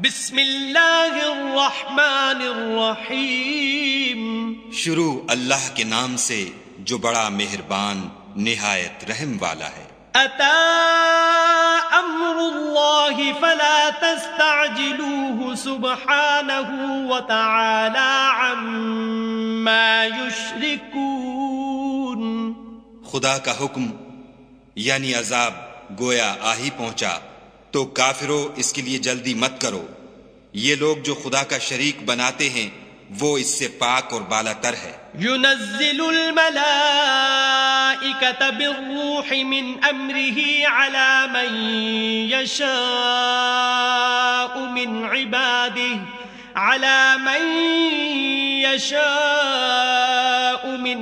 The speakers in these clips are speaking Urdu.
بسم اللہ الرحمن الرحیم، شروع اللہ کے نام سے جو بڑا مہربان نہایت رحم والا ہے۔ اتا امر اللہ فلا تستعجلوه سبحانہ وتعالی عما یشرکون۔ خدا کا حکم یعنی عذاب گویا آ ہی پہنچا تو کافروں اس کے لیے جلدی مت کرو، یہ لوگ جو خدا کا شریک بناتے ہیں وہ اس سے پاک اور بالا تر ہے۔ ينزل الملائكة بالروح من أمره على من يشاء من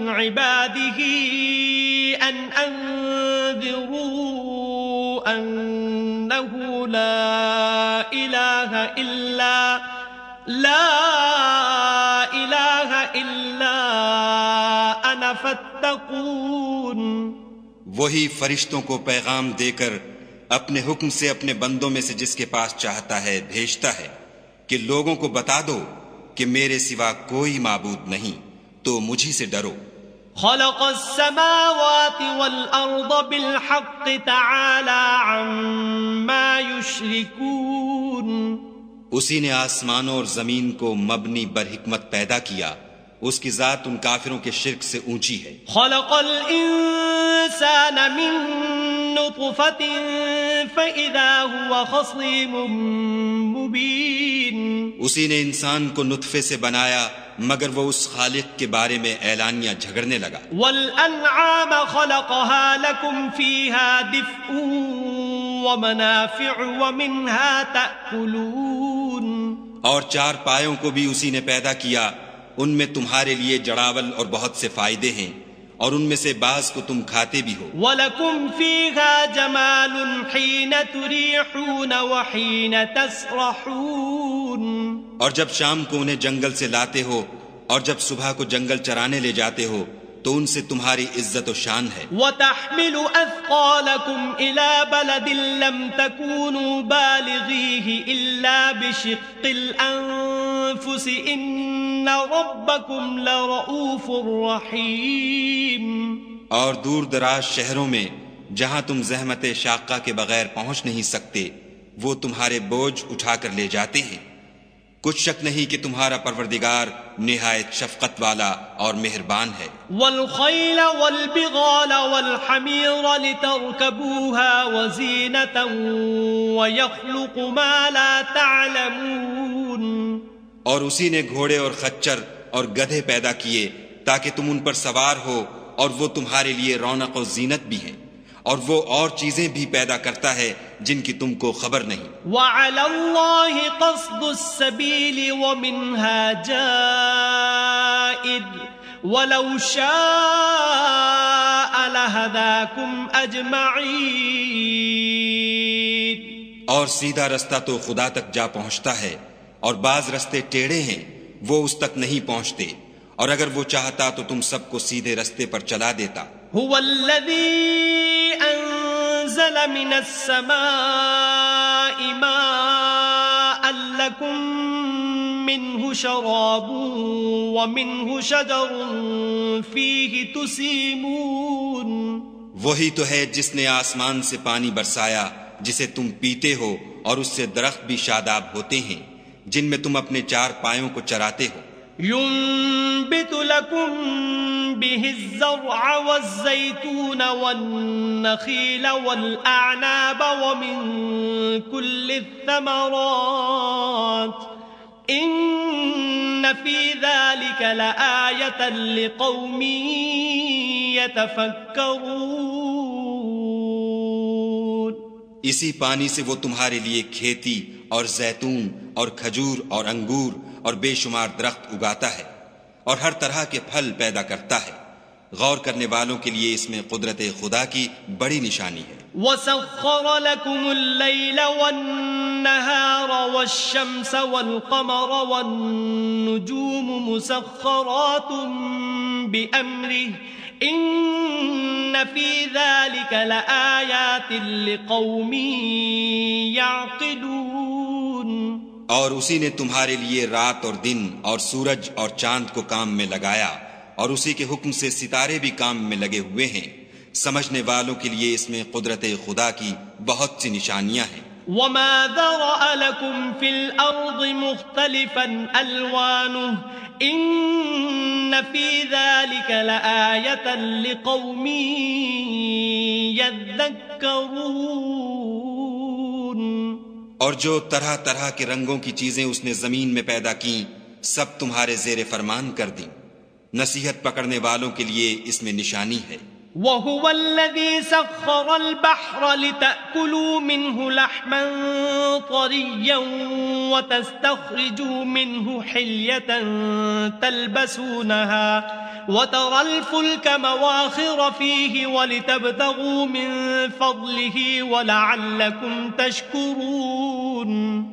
عباده أن أنذروا أنه لا إله إلا أنا فاتقون۔ وہی فرشتوں کو پیغام دے کر اپنے حکم سے اپنے بندوں میں سے جس کے پاس چاہتا ہے بھیجتا ہے کہ لوگوں کو بتا دو کہ میرے سوا کوئی معبود نہیں تو مجھی سے ڈرو۔ خلق السماوات والأرض بالحق تعالى عما يشركون۔ اسی نے آسمانوں اور زمین کو مبنی بر حکمت پیدا کیا، اس کی ذات ان کافروں کے شرک سے اونچی ہے۔ خلق الانسان من نطفة فإذا هو خصيم مبين۔ اسی نے انسان کو نطفے سے بنایا مگر وہ اس خالق کے بارے میں اعلانیہ جھگڑنے لگا۔ والانعام خلقها لكم فيها دفء ومنافع ومنها تأكلون۔ اور چار پایوں کو بھی اسی نے پیدا کیا، ان میں تمہارے لیے جڑاول اور بہت سے فائدے ہیں اور ان میں سے بعض کو تم کھاتے بھی ہو۔ وَلَكُمْ فِيهَا جَمَالٌ حِينَ تُرِيحُونَ وَحِينَ تَسْرَحُونَ۔ اور جب شام کو انہیں جنگل سے لاتے ہو اور جب صبح کو جنگل چرانے لے جاتے ہو تو ان سے تمہاری عزت و شان ہے۔ وَتَحْمِلُ أَثْقَالَكُمْ إِلَى بَلَدٍ لَمْ تَكُونُوا بَالِغِيهِ إِلَّا بِشِقِّ الْأَنفُسِ إِنَّ رَبَّكُمْ لَرَؤُوفٌ رَحِيمٌ۔ اور دور دراز شہروں میں جہاں تم زحمت شاقہ کے بغیر پہنچ نہیں سکتے وہ تمہارے بوجھ اٹھا کر لے جاتے ہیں، کچھ شک نہیں کہ تمہارا پروردگار نہایت شفقت والا اور مہربان ہے۔ والخیل والبغال والحمیر لترکبوها وزینة ویخلق ما لا تعلمون۔ اور اسی نے گھوڑے اور خچر اور گدھے پیدا کیے تاکہ تم ان پر سوار ہو اور وہ تمہارے لیے رونق و زینت بھی ہیں، اور وہ اور چیزیں بھی پیدا کرتا ہے جن کی تم کو خبر نہیں۔ وَعَلَى اللَّهِ قَصْدُ السَّبِيلِ وَمِنْهَا جَائِرٌ وَلَوْ شَاءَ لَهَدَاكُمْ أَجْمَعِينَ۔ اور سیدھا رستہ تو خدا تک جا پہنچتا ہے اور بعض رستے ٹیڑھے ہیں وہ اس تک نہیں پہنچتے، اور اگر وہ چاہتا تو تم سب کو سیدھے رستے پر چلا دیتا۔ هو الذي أنزل من السماء ماء لكم منه شراب ومنه شجر فيه تسيمون۔ وہی تو ہے جس نے آسمان سے پانی برسایا جسے تم پیتے ہو، اور اس سے درخت بھی شاداب ہوتے ہیں جن میں تم اپنے چار پایوں کو چراتے ہو۔ ينبت لكم به الزرع والزيتون والنخيل والأعناب ومن كل الثمرات إن في ذلك لآية لقوم يتفكرون۔ اسی پانی سے وہ تمہارے لیے کھیتی اور زیتون اور کھجور اور انگور اور بے شمار درخت اگاتا ہے اور ہر طرح کے پھل پیدا کرتا ہے، غور کرنے والوں کے لیے اس میں قدرت خدا کی بڑی نشانی ہے۔ وَسَخَّرَ لَكُمُ اللَّيْلَ وَالنَّهَارَ وَالشَّمْسَ وَالْقَمَرَ وَالنُّجُومُ مُسَخَّرَاتٌ بِأَمْرِهِ إِنَّ فِي ذَلِكَ لَآيَاتٍ لِقَوْمٍ يَعْقِلُونَ۔ اور اسی نے تمہارے لیے رات اور دن اور سورج اور چاند کو کام میں لگایا، اور اسی کے حکم سے ستارے بھی کام میں لگے ہوئے ہیں۔ سمجھنے والوں کے لیے اس میں قدرت خدا کی بہت سی نشانیاں ہیں۔ وما ذرأ لكم في الأرض مختلفا ألوانه إن في ذلك لآية لقوم يذكرون۔ اور جو طرح طرح کے رنگوں کی چیزیں اس نے زمین میں پیدا کیں سب تمہارے زیر فرمان کر دیں، نصیحت پکڑنے والوں کے لیے اس میں نشانی ہے۔ وَهُوَ الَّذِي سَخَّرَ الْبَحْرَ لِتَأْكُلُوا مِنْهُ لَحْمًا طَرِيًّا وَتَسْتَخْرِجُوا مِنْهُ حِلْيَةً تَلْبَسُونَهَا وَتَرَى الْفُلْكَ مَوَاخِرَ فِيهِ وَلِتَبْتَغُوا مِنْ فَضْلِهِ وَلَعَلَّكُمْ تَشْكُرُونَ۔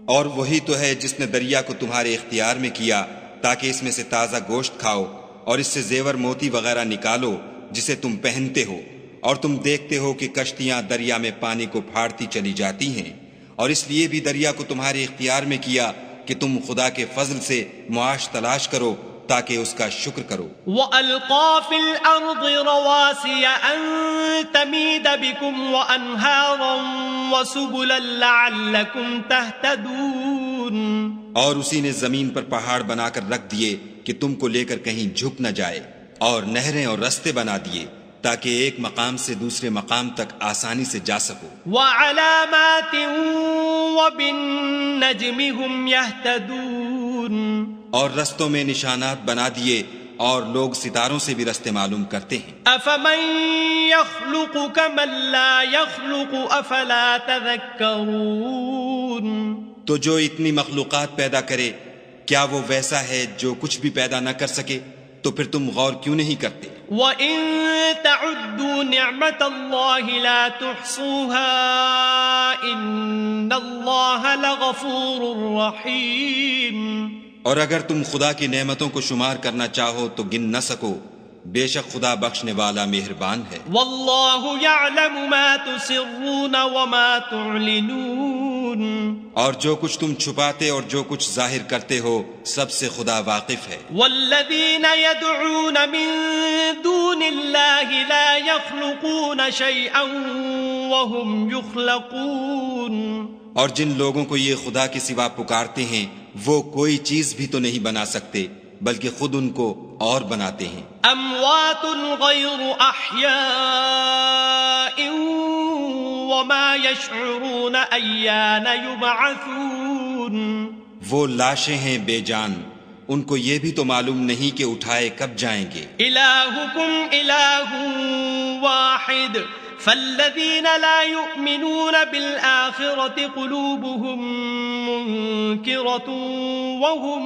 اور وہی تو ہے جس نے دریا کو تمہارے اختیار میں کیا تاکہ اس میں سے تازہ گوشت کھاؤ اور اس سے زیور موتی وغیرہ نکالو جسے تم پہنتے ہو، اور تم دیکھتے ہو کہ کشتیاں دریا میں پانی کو پھاڑتی چلی جاتی ہیں، اور اس لیے بھی دریا کو تمہارے اختیار میں کیا کہ تم خدا کے فضل سے معاش تلاش کرو تاکہ اس کا شکر کرو۔ وَأَلْقَى فِي الْأَرْضِ رَوَاسِيَ أَن تَمِيدَ بِكُمْ وَأَنْهَارًا وَسُبُلًا لَعَلَّكُمْ تَهْتَدُونَ۔ اور اسی نے زمین پر پہاڑ بنا کر رکھ دیے کہ تم کو لے کر کہیں جھک نہ جائے، اور نہریں اور رستے بنا دیے تاکہ ایک مقام سے دوسرے مقام تک آسانی سے جا سکو۔ وَعَلَامَاتٍ وَبِالنَّجْمِ هُمْ يَهْتَدُونَ۔ اور رستوں میں نشانات بنا دیے اور لوگ ستاروں سے بھی رستے معلوم کرتے ہیں۔ أَفَمَن يَخْلُقُ كَمَن لَّا يَخْلُقُ أَفَلَا تَذَكَّرُونَ۔ تو جو اتنی مخلوقات پیدا کرے کیا وہ ویسا ہے جو کچھ بھی پیدا نہ کر سکے؟ تو پھر تم غور کیوں نہیں کرتے؟ وَإِن تَعُدُّوا نِعْمَةَ اللَّهِ لَا تُحْصُوهَا إِنَّ اللَّهَ لَغَفُورٌ رَّحِيمٌ۔ اور اگر تم خدا کی نعمتوں کو شمار کرنا چاہو تو گن نہ سکو، بے شک خدا بخشنے والا مہربان ہے۔ وَاللَّهُ يَعْلَمُ مَا تُسِرُّونَ وَمَا تُعْلِنُونَ۔ اور جو کچھ تم چھپاتے اور جو کچھ ظاہر کرتے ہو سب سے خدا واقف ہے۔ وَالَّذِينَ يَدْعُونَ مِن دُونِ اللَّهِ لَا يَخْلُقُونَ شَيْئًا وَهُمْ يُخْلَقُونَ۔ اور جن لوگوں کو یہ خدا کے سوا پکارتے ہیں وہ کوئی چیز بھی تو نہیں بنا سکتے بلکہ خود ان کو اور بناتے ہیں۔ اموات غیر احیاء وما يشعرون ایان یبعثون۔ وہ لاشیں ہیں بے جان، ان کو یہ بھی تو معلوم نہیں کہ اٹھائے کب جائیں گے۔ الہکم الہ واحد فالذین لا یؤمنون بالآخرة قلوبهم منکرة وهم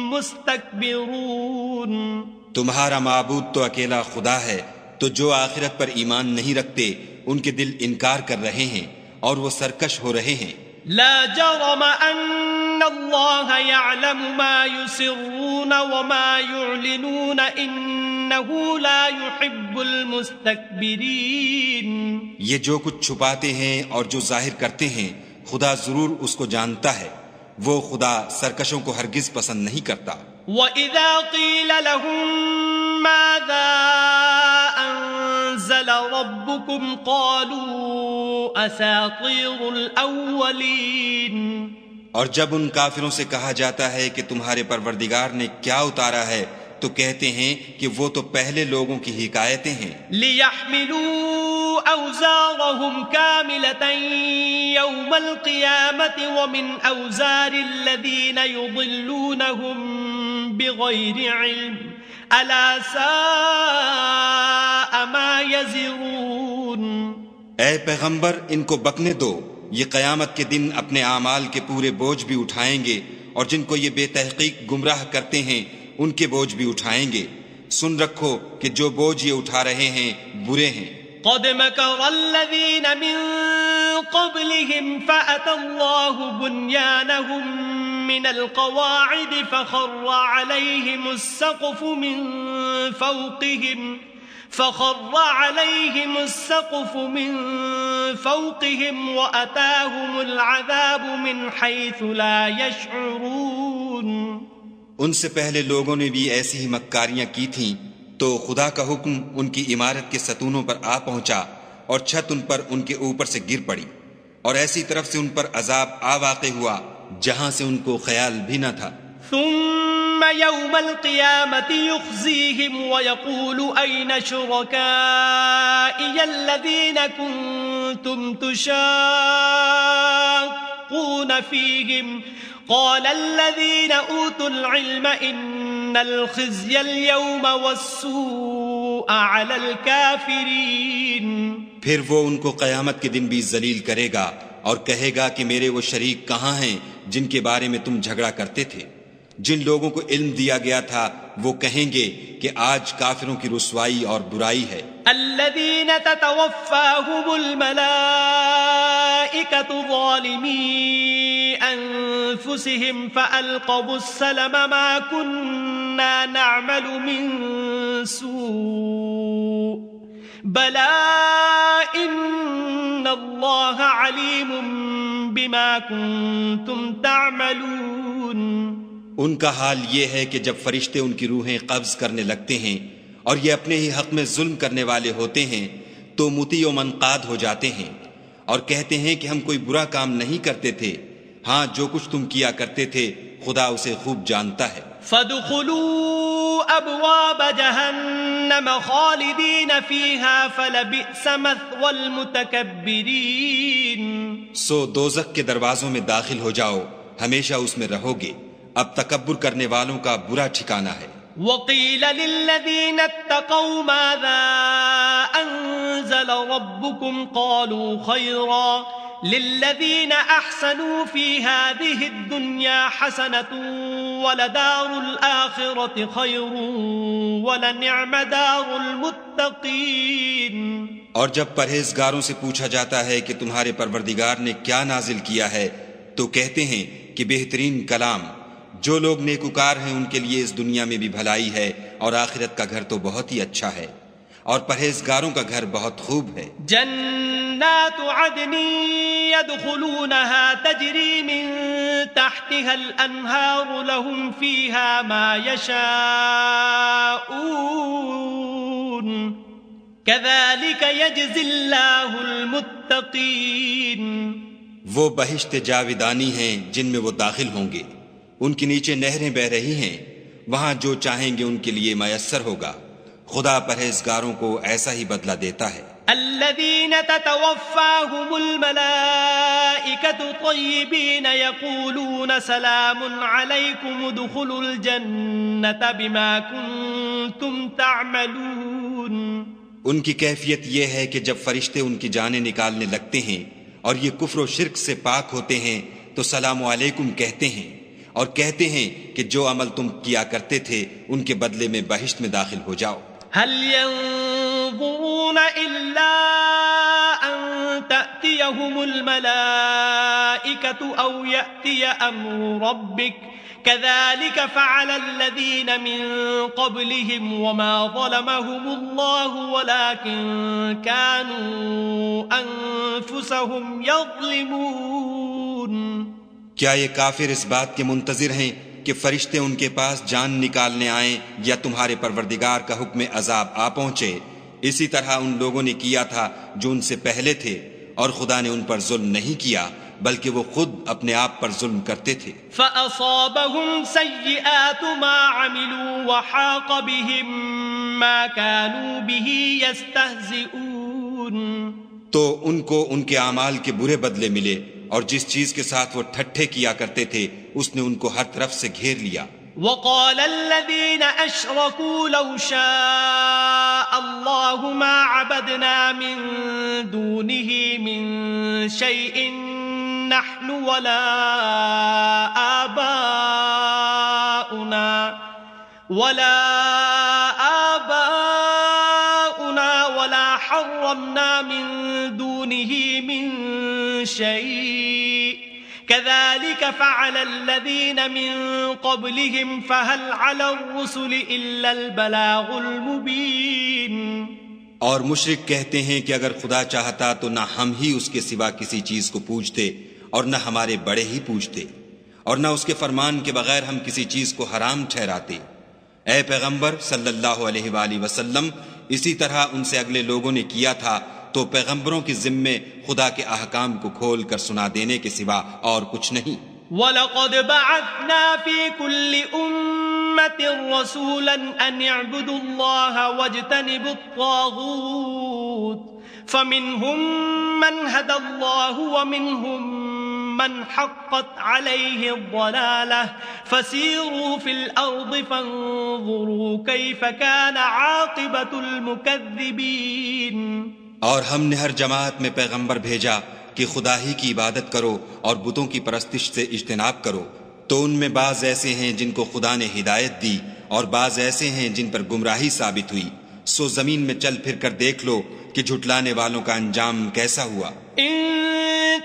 مستکبرون۔ تمہارا معبود تو اکیلا خدا ہے، تو جو آخرت پر ایمان نہیں رکھتے ان کے دل انکار کر رہے ہیں اور وہ سرکش ہو رہے ہیں۔ لا جرم ان اللہ یعلم ما یسرون وما یعلنون انہ لا يحب المستکبرین۔ یہ جو کچھ چھپاتے ہیں اور جو ظاہر کرتے ہیں خدا ضرور اس کو جانتا ہے، وہ خدا سرکشوں کو ہرگز پسند نہیں کرتا۔ وَإِذَا قِيلَ لَهُم مَّاذَا أَنزَلَ رَبُّكُمْ قَالُوا أَسَاطِيرُ الْأَوَّلِينَ۔ اور جب ان کافروں سے کہا جاتا ہے کہ تمہارے پروردگار نے کیا اتارا ہے تو کہتے ہیں کہ وہ تو پہلے لوگوں کی حکایتیں ہیں۔ لِيَحْمِلُوا أَوْزَارَهُمْ كَامِلَةً يَوْمَ الْقِيَامَةِ وَمِنْ أَوْزَارِ الَّذِينَ يُضِلُّونَهُمْ بِغَيْرِ عِلْمٍ أَلَا سَاءَ مَا يَزِرُونَ۔ اے پیغمبر ان کو بکنے دو، یہ قیامت کے دن اپنے اعمال کے پورے بوجھ بھی اٹھائیں گے، اور جن کو یہ بے تحقیق گمراہ کرتے ہیں ان کے بوجھ بھی اٹھائیں گے۔ سن رکھو کہ جو بوجھ یہ اٹھا رہے ہیں برے ہیں۔ قد مكر الذين من قبلهم فأتى الله بنيانهم من القواعد فخر عليهم السقف من فوقهم فخر عليهم السقف من فوقهم وأتاهم العذاب من حيث لا يشعرون۔ ان سے پہلے لوگوں نے بھی ایسی ہی مکاریاں کی تھیں تو خدا کا حکم ان کی عمارت کے ستونوں پر آ پہنچا اور چھت ان پر ان کے اوپر سے گر پڑی، اور ایسی طرف سے ان پر عذاب آ واقع ہوا جہاں سے ان کو خیال بھی نہ تھا۔ ثم يوم القيامة يخزيهم ويقول أين شركائي الذين كنتم تشاقون فيهم قال الذين أوتوا العلم إن الخزي اليوم والسوء على الكافرين۔ پھر وہ ان کو قیامت کے دن بھی ذلیل کرے گا اور کہے گا کہ میرے وہ شریک کہاں ہیں جن کے بارے میں تم جھگڑا کرتے تھے؟ جن لوگوں کو علم دیا گیا تھا وہ کہیں گے کہ آج کافروں کی رسوائی اور برائی ہے۔ الذين تتوفاهم الملائكة ظالمي أنفسهم فألقوا السلم ما كنا نعمل من سوء بلى إن الله عليم بما كنتم تعملون۔ ان کا حال یہ ہے کہ جب فرشتے ان کی روحیں قبض کرنے لگتے ہیں اور یہ اپنے ہی حق میں ظلم کرنے والے ہوتے ہیں تو مطیع و منقاد ہو جاتے ہیں اور کہتے ہیں کہ ہم کوئی برا کام نہیں کرتے تھے، ہاں جو کچھ تم کیا کرتے تھے خدا اسے خوب جانتا ہے۔ فَادْخُلُوا أَبْوَابَ جَهَنَّمَ خَالِدِينَ فِيهَا فَلَبِئْسَ مَثْوَى الْمُتَكَبِّرِينَ۔ سو دوزخ کے دروازوں میں داخل ہو جاؤ، ہمیشہ اس میں رہو گے، اب تکبر کرنے والوں کا برا ٹھکانہ ہے۔ وَقِيلَ لِلَّذِينَ اتَّقَوْا مَاذَا أَنزَلَ رَبُّكُمْ قَالُوا خَيْرًا لِلَّذِينَ أَحْسَنُوا فِي هَذِهِ الدُّنْيَا حَسَنَةٌ وَلَدَارُ الْآخِرَةِ خَيْرٌ وَلَنِعْمَ دَارُ الْمُتَّقِينَ۔ اور جب پرہیزگاروں سے پوچھا جاتا ہے کہ تمہارے پروردگار نے کیا نازل کیا ہے تو کہتے ہیں کہ بہترین کلام، جو لوگ نیکوکار ہیں ان کے لیے اس دنیا میں بھی بھلائی ہے اور آخرت کا گھر تو بہت ہی اچھا ہے، اور پرہیزگاروں کا گھر بہت خوب ہے۔ جنات عدن يدخلونها تجری من تحتها الانہار لهم فيها ما يشاءون كذلك يجزي الله المتقين۔ وہ بہشت جاودانی ہیں جن میں وہ داخل ہوں گے، ان کے نیچے نہریں بہ رہی ہیں، وہاں جو چاہیں گے ان کے لیے میسر ہوگا، خدا پرہیزگاروں کو ایسا ہی بدلہ دیتا ہے۔ الذين تتوفاهم الملائكة طيبين يقولون سلام عليكم ادخلوا الجنة بما كنتم تعملون۔ ان کی کیفیت یہ ہے کہ جب فرشتے ان کی جانیں نکالنے لگتے ہیں اور یہ کفر و شرک سے پاک ہوتے ہیں تو سلام علیکم کہتے ہیں اور کہتے ہیں کہ جو عمل تم کیا کرتے تھے ان کے بدلے میں بہشت میں داخل ہو جاؤ۔ هل ينظرون إلا أن تأتيهم الملائكة أو يأتي أمر ربك كذلك فعل الذين من قبلهم وما ظلمهم الله ولكن كانوا أنفسهم يظلمون۔ کیا یہ کافر اس بات کے منتظر ہیں کہ فرشتے ان کے پاس جان نکالنے آئیں یا تمہارے پروردگار کا حکم عذاب آ پہنچے؟ اسی طرح ان لوگوں نے کیا تھا جو ان سے پہلے تھے، اور خدا نے ان پر ظلم نہیں کیا بلکہ وہ خود اپنے آپ پر ظلم کرتے تھے۔ فَأَصَابَهُمْ سَيِّئَاتُ مَا عَمِلُوا وَحَاقَ بِهِمْ مَا كَانُوا بِهِ يَسْتَهْزِئُونَ۔ تو ان کو ان کے اعمال کے برے بدلے ملے، اور جس چیز کے ساتھ وہ ٹھٹھے کیا کرتے تھے اس نے ان کو ہر طرف سے گھیر لیا۔ وَقَالَ الَّذِينَ أَشْرَكُوا لَوْ شَاءَ اللَّهُ مَا عَبَدْنَا مِن دُونِهِ مِن شَيْءٍ نَحْنُ وَلَا آباؤنا وَلَا حَرَّمْنَا مِن دُونِهِ مِن شَيْءٍ كذلك فعل الذين من قبلهم فهل على الرسل إلا البلاغ المبين. اور مشرک کہتے ہیں کہ اگر خدا چاہتا تو نہ ہم ہی اس کے سوا کسی چیز کو پوجتے اور نہ ہمارے بڑے ہی پوجتے اور نہ اس کے فرمان کے بغیر ہم کسی چیز کو حرام ٹھہراتے. اے پیغمبر صلی اللہ علیہ وآلہ وسلم، اسی طرح ان سے اگلے لوگوں نے کیا تھا، تو پیغمبروں کے ذمے خدا کے احکام کو کھول کر سنا دینے کے سوا اور کچھ نہیں. وَلَقَدْ بَعَثْنَا فِي كُلِّ أُمَّةٍ رَسُولًا أَنِ اعْبُدُوا اللَّهَ وَاجْتَنِبُوا الطَّاغُوتَ فَمِنْهُمْ مَنْ هَدَى اللَّهُ وَمِنْهُمْ مَنْ حَقَّتْ عَلَيْهِ الضَّلَالَةُ فَسِيرُوا فِي الْأَرْضِ فَانظُرُوا كَيْفَ كَانَ عَاقِبَةُ الْمُكَذِّبِينَ. اور ہم نے ہر جماعت میں پیغمبر بھیجا کہ خدا ہی کی عبادت کرو اور بتوں کی پرستش سے اجتناب کرو، تو ان میں بعض ایسے ہیں جن کو خدا نے ہدایت دی اور بعض ایسے ہیں جن پر گمراہی ثابت ہوئی. سو زمین میں چل پھر کر دیکھ لو کہ جھٹلانے والوں کا انجام کیسا ہوا. ان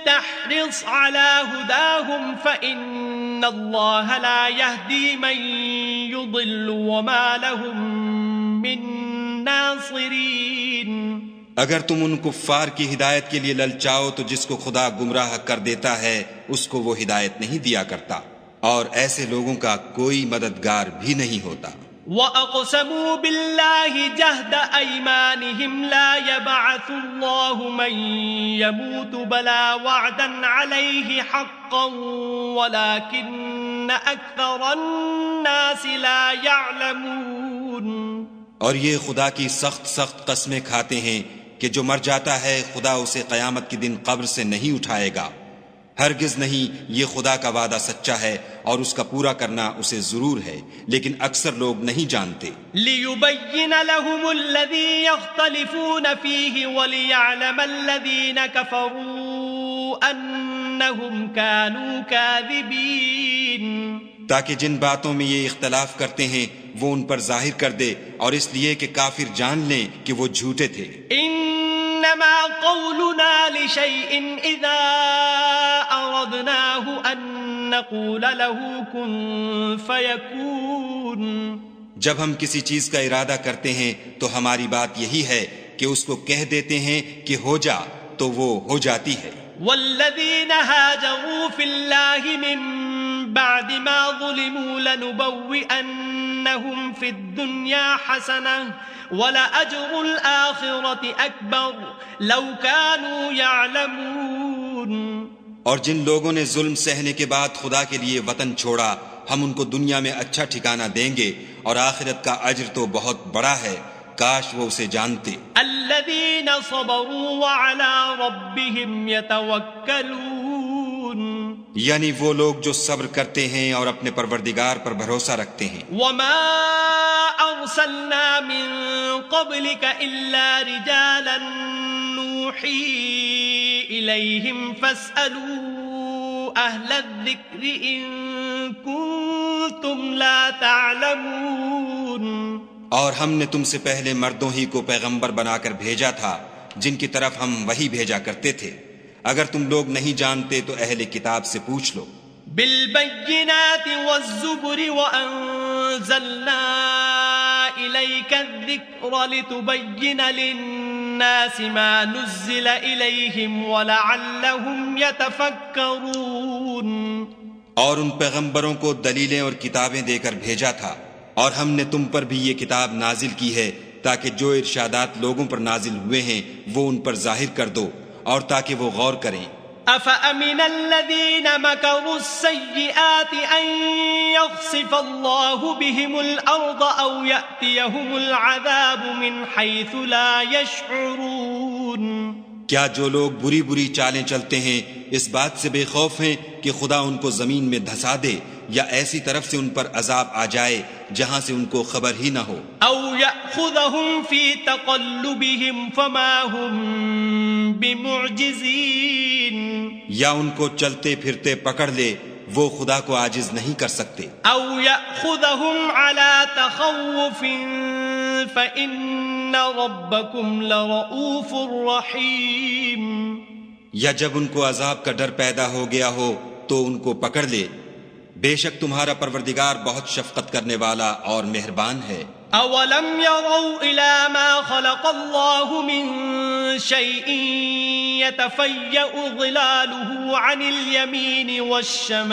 تحرص على هداهم فإن الله لا يهدي من يضل وما لهم من ناصرين. اگر تم ان کفار کی ہدایت کے لیے للچاؤ تو جس کو خدا گمراہ کر دیتا ہے اس کو وہ ہدایت نہیں دیا کرتا، اور ایسے لوگوں کا کوئی مددگار بھی نہیں ہوتا. وَأَقْسَمُوا بِاللَّهِ جَهْدَ أَيْمَانِهِمْ لَا يَبْعَثُ اللَّهُ مَن يَمُوتُ بَلَىٰ وَعْدًا عَلَيْهِ حَقًّا وَلَٰكِنَّ أَكْثَرَ النَّاسِ لَا يَعْلَمُونَ. اور یہ خدا کی سخت سخت قسمیں کھاتے ہیں کہ جو مر جاتا ہے خدا اسے قیامت کے دن قبر سے نہیں اٹھائے گا. ہرگز نہیں، یہ خدا کا وعدہ سچا ہے اور اس کا پورا کرنا اسے ضرور ہے، لیکن اکثر لوگ نہیں جانتے. لِيُبَيِّنَ لَهُمُ الَّذِي يَخْتَلِفُونَ فِيهِ وَلِيَعْلَمَ الَّذِينَ كَفَرُوا أَنَّهُمْ كَانُوا كَاذِبِينَ. تاکہ جن باتوں میں یہ اختلاف کرتے ہیں وہ ان پر ظاہر کر دے، اور اس لیے کہ کافر جان لیں کہ وہ جھوٹے تھے. انما قولنا لشيء اذا اردناه ان نقول له كن فيكون. جب ہم کسی چیز کا ارادہ کرتے ہیں تو ہماری بات یہی ہے کہ اس کو کہہ دیتے ہیں کہ ہو جا، تو وہ ہو جاتی ہے. والذين هاجروا في الله من بعد ما ظلموا لنبوئنهم في الدنيا حسنة ولأجر الآخرة أكبر لو كانوا يعلمون. اور جن لوگوں نے ظلم سہنے کے بعد خدا کے لیے وطن چھوڑا، ہم ان کو دنیا میں اچھا ٹھکانہ دیں گے اور آخرت کا اجر تو بہت بڑا ہے، کاش وہ اسے جانتے. الذين صبروا وعلى ربهم يتوكلون. یعنی وہ لوگ جو صبر کرتے ہیں اور اپنے پروردگار پر بھروسہ رکھتے ہیں. وما ارسلنا من قبلك الا رجالا نوحي اليهم فاسالوا اهل الذكر ان كنتم لا تعلمون. اور ہم نے تم سے پہلے مردوں ہی کو پیغمبر بنا کر بھیجا تھا جن کی طرف ہم وحی بھیجا کرتے تھے. اگر تم لوگ نہیں جانتے تو اہل کتاب سے پوچھ لو. بالبينات والزبر وأنزلنا إليك الذكر لتبين للناس ما نزل إليهم ولعلهم يتفكرون. اور ان پیغمبروں کو دلیلیں اور کتابیں دے کر بھیجا تھا، اور ہم نے تم پر بھی یہ کتاب نازل کی ہے تاکہ جو ارشادات لوگوں پر نازل ہوئے ہیں وہ ان پر ظاہر کر دو، اور تاکہ وہ غور کریں. أفأمن الذين مكروا السيئات أن يخسف الله بهم الأرض أو يأتيهم العذاب من حيث لا يشعرون. کیا جو لوگ بری بری چالیں چلتے ہیں اس بات سے بے خوف ہیں کہ خدا ان کو زمین میں دھسا دے یا ایسی طرف سے ان پر عذاب آ جائے جہاں سے ان کو خبر ہی نہ ہو؟ او یأخذهم فی تقلبهم فما هم بمعجزین. یا ان کو چلتے پھرتے پکڑ لے، وہ خدا کو عاجز نہیں کر سکتے. او یأخذهم على تخوف فإن ربكم لرؤوف رحیم. یا جب ان کو عذاب کا ڈر پیدا ہو گیا ہو تو ان کو پکڑ لے. بے شک تمہارا پروردگار بہت شفقت کرنے والا اور مہربان ہے. اولم يروا الى ما خلق الله من شيء يتفيأ ظلاله عن اليمين والشمائل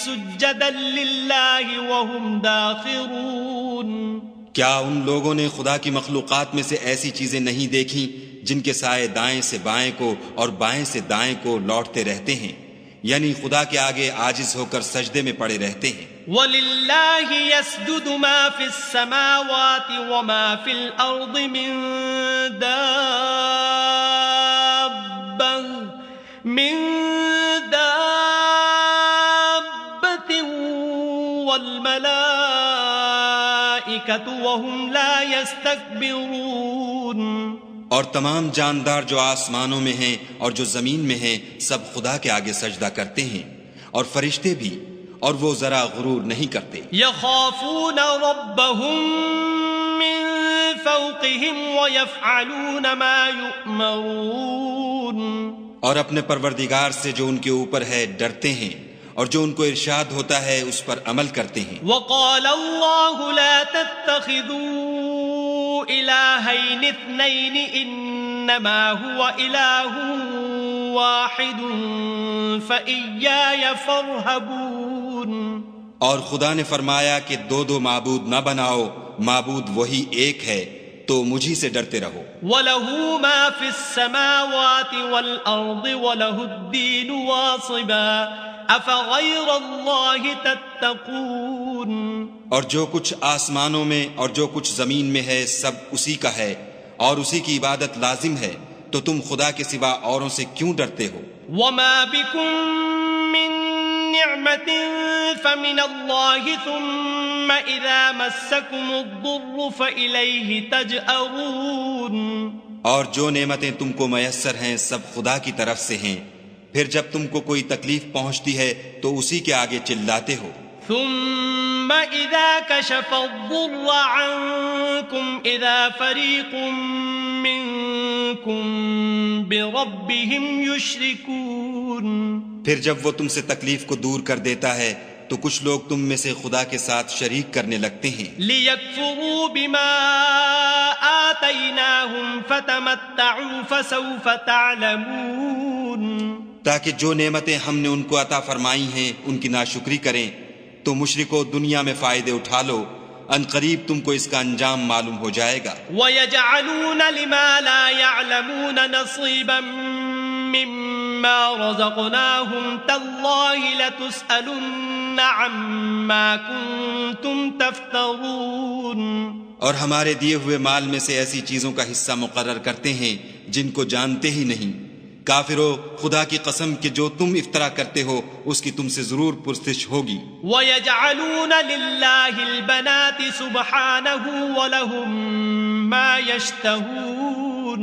سجدا لله وهم داخرون. کیا ان لوگوں نے خدا کی مخلوقات میں سے ایسی چیزیں نہیں دیکھیں جن کے سائے دائیں سے بائیں کو اور بائیں سے دائیں کو لوٹتے رہتے ہیں، یعنی خدا کے آگے عاجز ہو کر سجدے میں پڑے رہتے ہیں. وَلِلَّهِ يَسْجُدُ مَا فِي السَّمَاوَاتِ وَمَا فِي الْأَرْضِ مِن دَابَّةٍ وَالْمَلَائِكَةُ وَهُمْ لَا يَسْتَكْبِرُونَ. اور تمام جاندار جو آسمانوں میں ہیں اور جو زمین میں ہیں سب خدا کے آگے سجدہ کرتے ہیں، اور فرشتے بھی، اور وہ ذرا غرور نہیں کرتے. يخافون ربهم من فوقهم ويفعلون ما يؤمرون. اور اپنے پروردگار سے جو ان کے اوپر ہے ڈرتے ہیں، اور جو ان کو ارشاد ہوتا ہے اس پر عمل کرتے ہیں. وقال الله لا تتخذوا إلهين اثنين إنما هو إله واحد فإياي فارهبون. اور خدا نے فرمایا کہ دو معبود نہ بناؤ، معبود وہی ایک ہے، تو مجھی سے ڈرتے رہو. وَلَهُ مَا فِي السَّمَاوَاتِ وَالْأَرْضِ وَلَهُ الدِّينُ وَاصِبًا أَفَغَيْرَ اللَّهِ تَتَّقُونَ. اور جو کچھ آسمانوں میں اور جو کچھ زمین میں ہے سب اسی کا ہے، اور اسی کی عبادت لازم ہے، تو تم خدا کے سوا اوروں سے کیوں ڈرتے ہو؟ وَمَا بِكُم مِّن نِّعْمَةٍ فَمِنَ اللَّهِ ثُمَّ إِذَا مَسَّكُمُ الضُّرُّ فَإِلَيْهِ تَجْأَرُونَ. اور جو نعمتیں تم کو میسر ہیں سب خدا کی طرف سے ہیں، پھر جب تم کو کوئی تکلیف پہنچتی ہے تو اسی کے آگے چلاتے ہو. ثم إذا كشف الضر عنكم إذا فريق منكم بربهم يشركون. پھر جب وہ تم سے تکلیف کو دور کر دیتا ہے تو کچھ لوگ تم میں سے خدا کے ساتھ شریک کرنے لگتے ہیں. لِيَكْفُرُوا بِمَا آتَيْنَاهُمْ فَتَمَتَّعُوا فَسَوْفَ تَعْلَمُونَ. تاکہ جو نعمتیں ہم نے ان کو عطا فرمائی ہیں ان کی ناشکری کریں، تو مشرکو دنیا میں فائدے اٹھا لو، ان قریب تم کو اس کا انجام معلوم ہو جائے گا. وَيَجْعَلُونَ لِمَا لَا يَعْلَمُونَ نَصِيبًا مِّمَّا رَزَقْنَاهُمْ تَاللَّهِ لَتُسْأَلُنَّ عَمَّا كُنتُمْ تَفْتَرُونَ. اور ہمارے دیے ہوئے مال میں سے ایسی چیزوں کا حصہ مقرر کرتے ہیں جن کو جانتے ہی نہیں. کافرو، خدا کی قسم کہ جو تم افطرا کرتے ہو اس کی تم سے ضرور پرسش ہوگی. وَيَجْعَلُونَ لِلَّهِ الْبَنَاتِ سُبْحَانَهُ وَلَهُم مَّا يَشْتَهُونَ.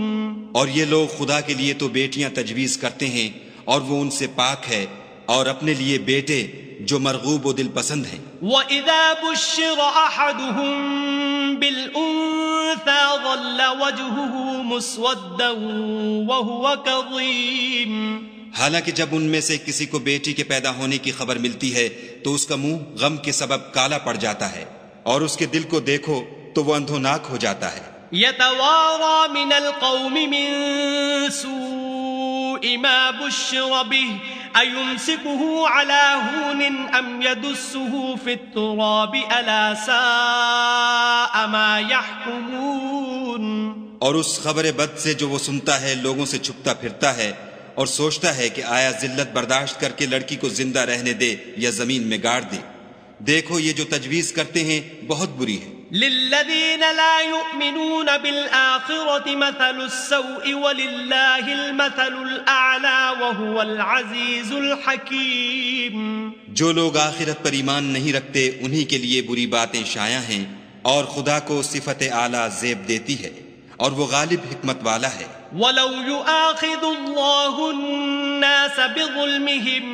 اور یہ لوگ خدا کے لیے تو بیٹیاں تجویز کرتے ہیں اور وہ ان سے پاک ہے، اور اپنے لیے بیٹے جو مرغوب و دل پسند ہیں. وَإِذَا بُشِّرَ أَحَدُهُم بِالْأُنثَىٰ ظَلَّ وَجْهُهُ مُسْوَدًّا وَهُوَ كَظِيمٌ. حالانکہ جب ان میں سے کسی کو بیٹی کے پیدا ہونے کی خبر ملتی ہے تو اس کا منہ غم کے سبب کالا پڑ جاتا ہے، اور اس کے دل کو دیکھو تو وہ اندھوناک ہو جاتا ہے. يَتَوَارَىٰ مِنَ الْقَوْمِ مِن سُوءِ مَا بُشِّرَ بِهِ أَيُمْسِكُهُ عَلَىٰ هُونٍ أَمْ يَدُسُّهُ فِي التُّرَابِ أَلَا سَاءَ مَا يَحْكُمُونَ. اور اس خبر بد سے جو وہ سنتا ہے لوگوں سے چھپتا پھرتا ہے اور سوچتا ہے کہ آیا ذلت برداشت کر کے لڑکی کو زندہ رہنے دے یا زمین میں گاڑ دے. دیکھو یہ جو تجویز کرتے ہیں بہت بری ہے. لِلَّذِينَ لَا يُؤْمِنُونَ بِالْآخِرَةِ مَثَلُ السَّوْءِ وَلِلَّهِ الْمَثَلُ الْأَعْلَىٰ وَهُوَ الْعَزِيزُ الْحَكِيمُ. جو لوگ آخرت پر ایمان نہیں رکھتے انہی کے لیے بری باتیں شائع ہیں، اور خدا کو صفت اعلیٰ زیب دیتی ہے، اور وہ غالب حکمت والا ہے. وَلَوْ يُؤَاخِذُ اللَّهُ النَّاسَ بِظُلْمِهِم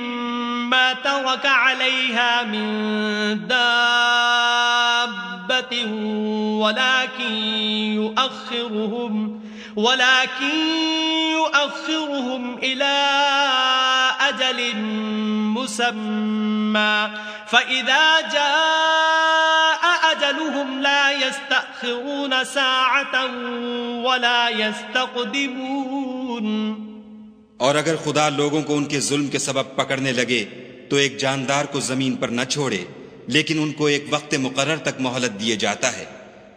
مَّا تَرَكَ عَلَيْهَا مِن دَابَّةٍ وَلَٰكِن يُؤَخِّرُهُمْ إِلَىٰ أجل مسمى فإذا جاء أجلهم لا يستأخرون ساعة ولا يستقدمون. اور اگر خدا لوگوں کو ان کے ظلم کے سبب پکڑنے لگے تو ایک جاندار کو زمین پر نہ چھوڑے، لیکن ان کو ایک وقت مقرر تک مہلت دیے جاتا ہے.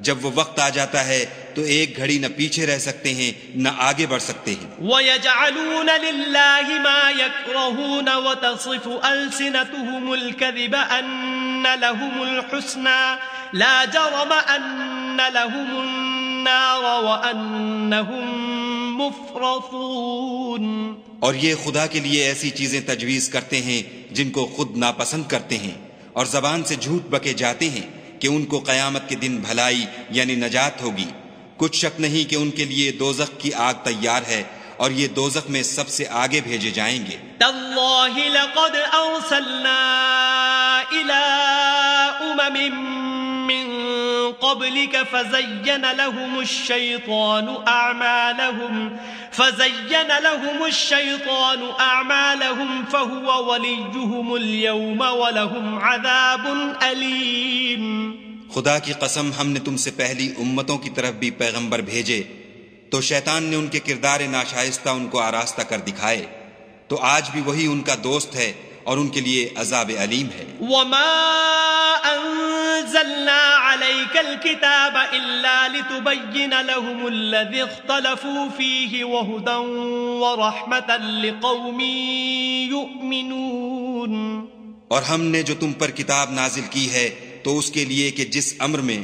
جب وہ وقت آ جاتا ہے تو ایک گھڑی نہ پیچھے رہ سکتے ہیں نہ آگے بڑھ سکتے ہیں. وَيَجْعَلُونَ لِلَّهِ مَا يَكْرَهُونَ وَتَصِفُ أَلْسِنَتُهُمُ الْكَذِبَ أَنَّ لَهُمُ الْحُسْنَى لَا جَرَمَ أَنَّ لَهُمُ النَّارَ وَأَنَّهُمْ مُفْرَطُونَ. اور یہ خدا کے لیے ایسی چیزیں تجویز کرتے ہیں جن کو خود ناپسند کرتے ہیں، اور زبان سے جھوٹ بکے جاتے ہیں کہ ان کو قیامت کے دن بھلائی یعنی نجات ہوگی. کچھ شک نہیں کہ ان کے لیے دوزخ کی آگ تیار ہے، اور یہ دوزخ میں سب سے آگے بھیجے جائیں گے. تاللہ لقد ارسلنا الى من قبلك فزين لهم الشيطان أعمالهم فهو وليهم اليوم ولهم عذاب أليم. خدا کی قسم ہم نے تم سے پہلی امتوں کی طرف بھی پیغمبر بھیجے تو شیطان نے ان کے کردار ناشائستہ ان کو آراستہ کر دکھائے، تو آج بھی وہی ان کا دوست ہے اور ان کے لیے عذاب علیم ہے. وما انزلنا عليك الكتاب الا لتبين لهم الذي اختلفوا فيه وهدى ورحمة لقوم يؤمنون. اور ہم نے جو تم پر کتاب نازل کی ہے تو اس کے لیے کہ جس امر میں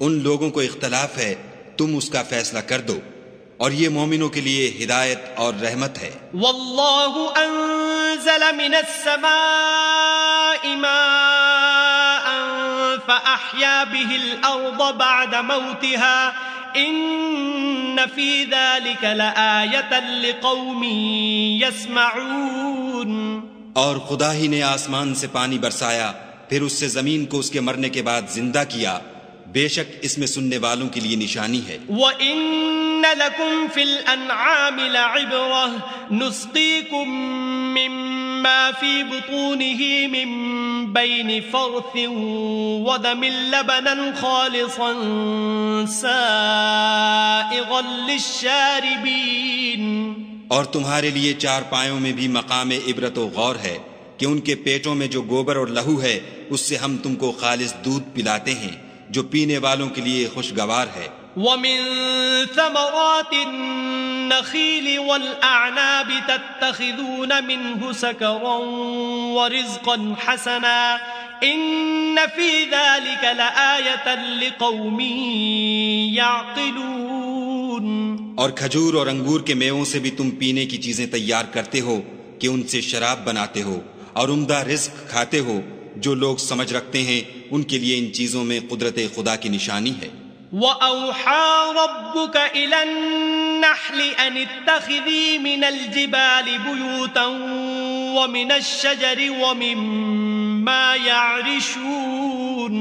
ان لوگوں کو اختلاف ہے تم اس کا فیصلہ کر دو، اور یہ مومنوں کے لیے ہدایت اور رحمت ہے. واللہ انزل من السماء ماء فأحيا به الأرض بعد موتها ان في ذلك لآية لقوم يسمعون. اور خدا ہی نے آسمان سے پانی برسایا، پھر اس سے زمین کو اس کے مرنے کے بعد زندہ کیا، بے شک اس میں سننے والوں کے لیے نشانی ہے. وَإِنَّ لَكُمْ فِي الْأَنْعَامِ لَعِبْرَةً نُسْقِيكُم مِّمَّا فِي بُطُونِهِ مِن بَيْنِ فَرْثٍ وَدَمٍ لَبَنًا خَالِصًا سَائِغًا لِلشَّارِبِينَ. اور تمہارے لیے چار پایوں میں بھی مقام عبرت و غور ہے کہ ان کے پیٹوں میں جو گوبر اور لہو ہے اس سے ہم تم کو خالص دودھ پلاتے ہیں جو پینے والوں کے لیے خوشگوار ہے. وَمِن ثَمَرَاتِ النَّخِيلِ وَالْأَعْنَابِ تَتَّخِذُونَ مِنْهُ سَكَرًا وَرِزْقًا حَسَنًا إِنَّ فِي ذَلِكَ لَآيَةً لِقَوْمٍ يَعْقِلُونَ. اور کھجور اور انگور کے میووں سے بھی تم پینے کی چیزیں تیار کرتے ہو کہ ان سے شراب بناتے ہو، اور عمدہ رزق کھاتے ہو. جو لوگ سمجھ رکھتے ہیں ان کے لیے ان چیزوں میں قدرت خدا کی نشانی ہے. وَأَوْحَى رَبُّكَ إِلَى النَّحْلِ أَنِ اتَّخِذِي مِنَ الْجِبَالِ بُيُوتًا وَمِنَ الشَّجَرِ وَمِمَّا يَعْرِشُونَ.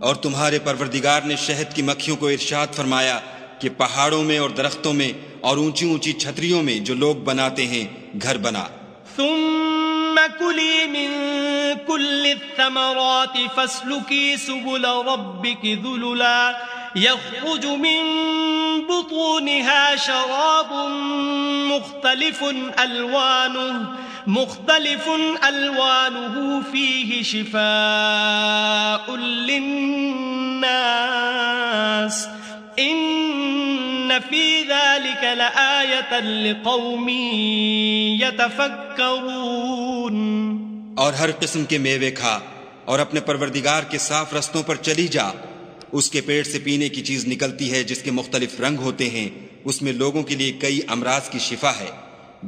اور تمہارے پروردگار نے شہد کی مکھیوں کو ارشاد فرمایا کہ پہاڑوں میں اور درختوں میں اور اونچی اونچی چھتریوں میں جو لوگ بناتے ہیں گھر بنا. ثم كلي من كل الثمرات فاسلكي سبل ربك ذللا يخرج من بطونها شراب مختلف ألوانه فيه شفاء للناس إن في ذلك لآية لقوم يتفكرون. اور ہر قسم کے میوے کھا اور اپنے پروردگار کے صاف رستوں پر چلی جا. اس کے پیٹ سے پینے کی چیز نکلتی ہے جس کے مختلف رنگ ہوتے ہیں، اس میں لوگوں کے لیے کئی امراض کی شفا ہے.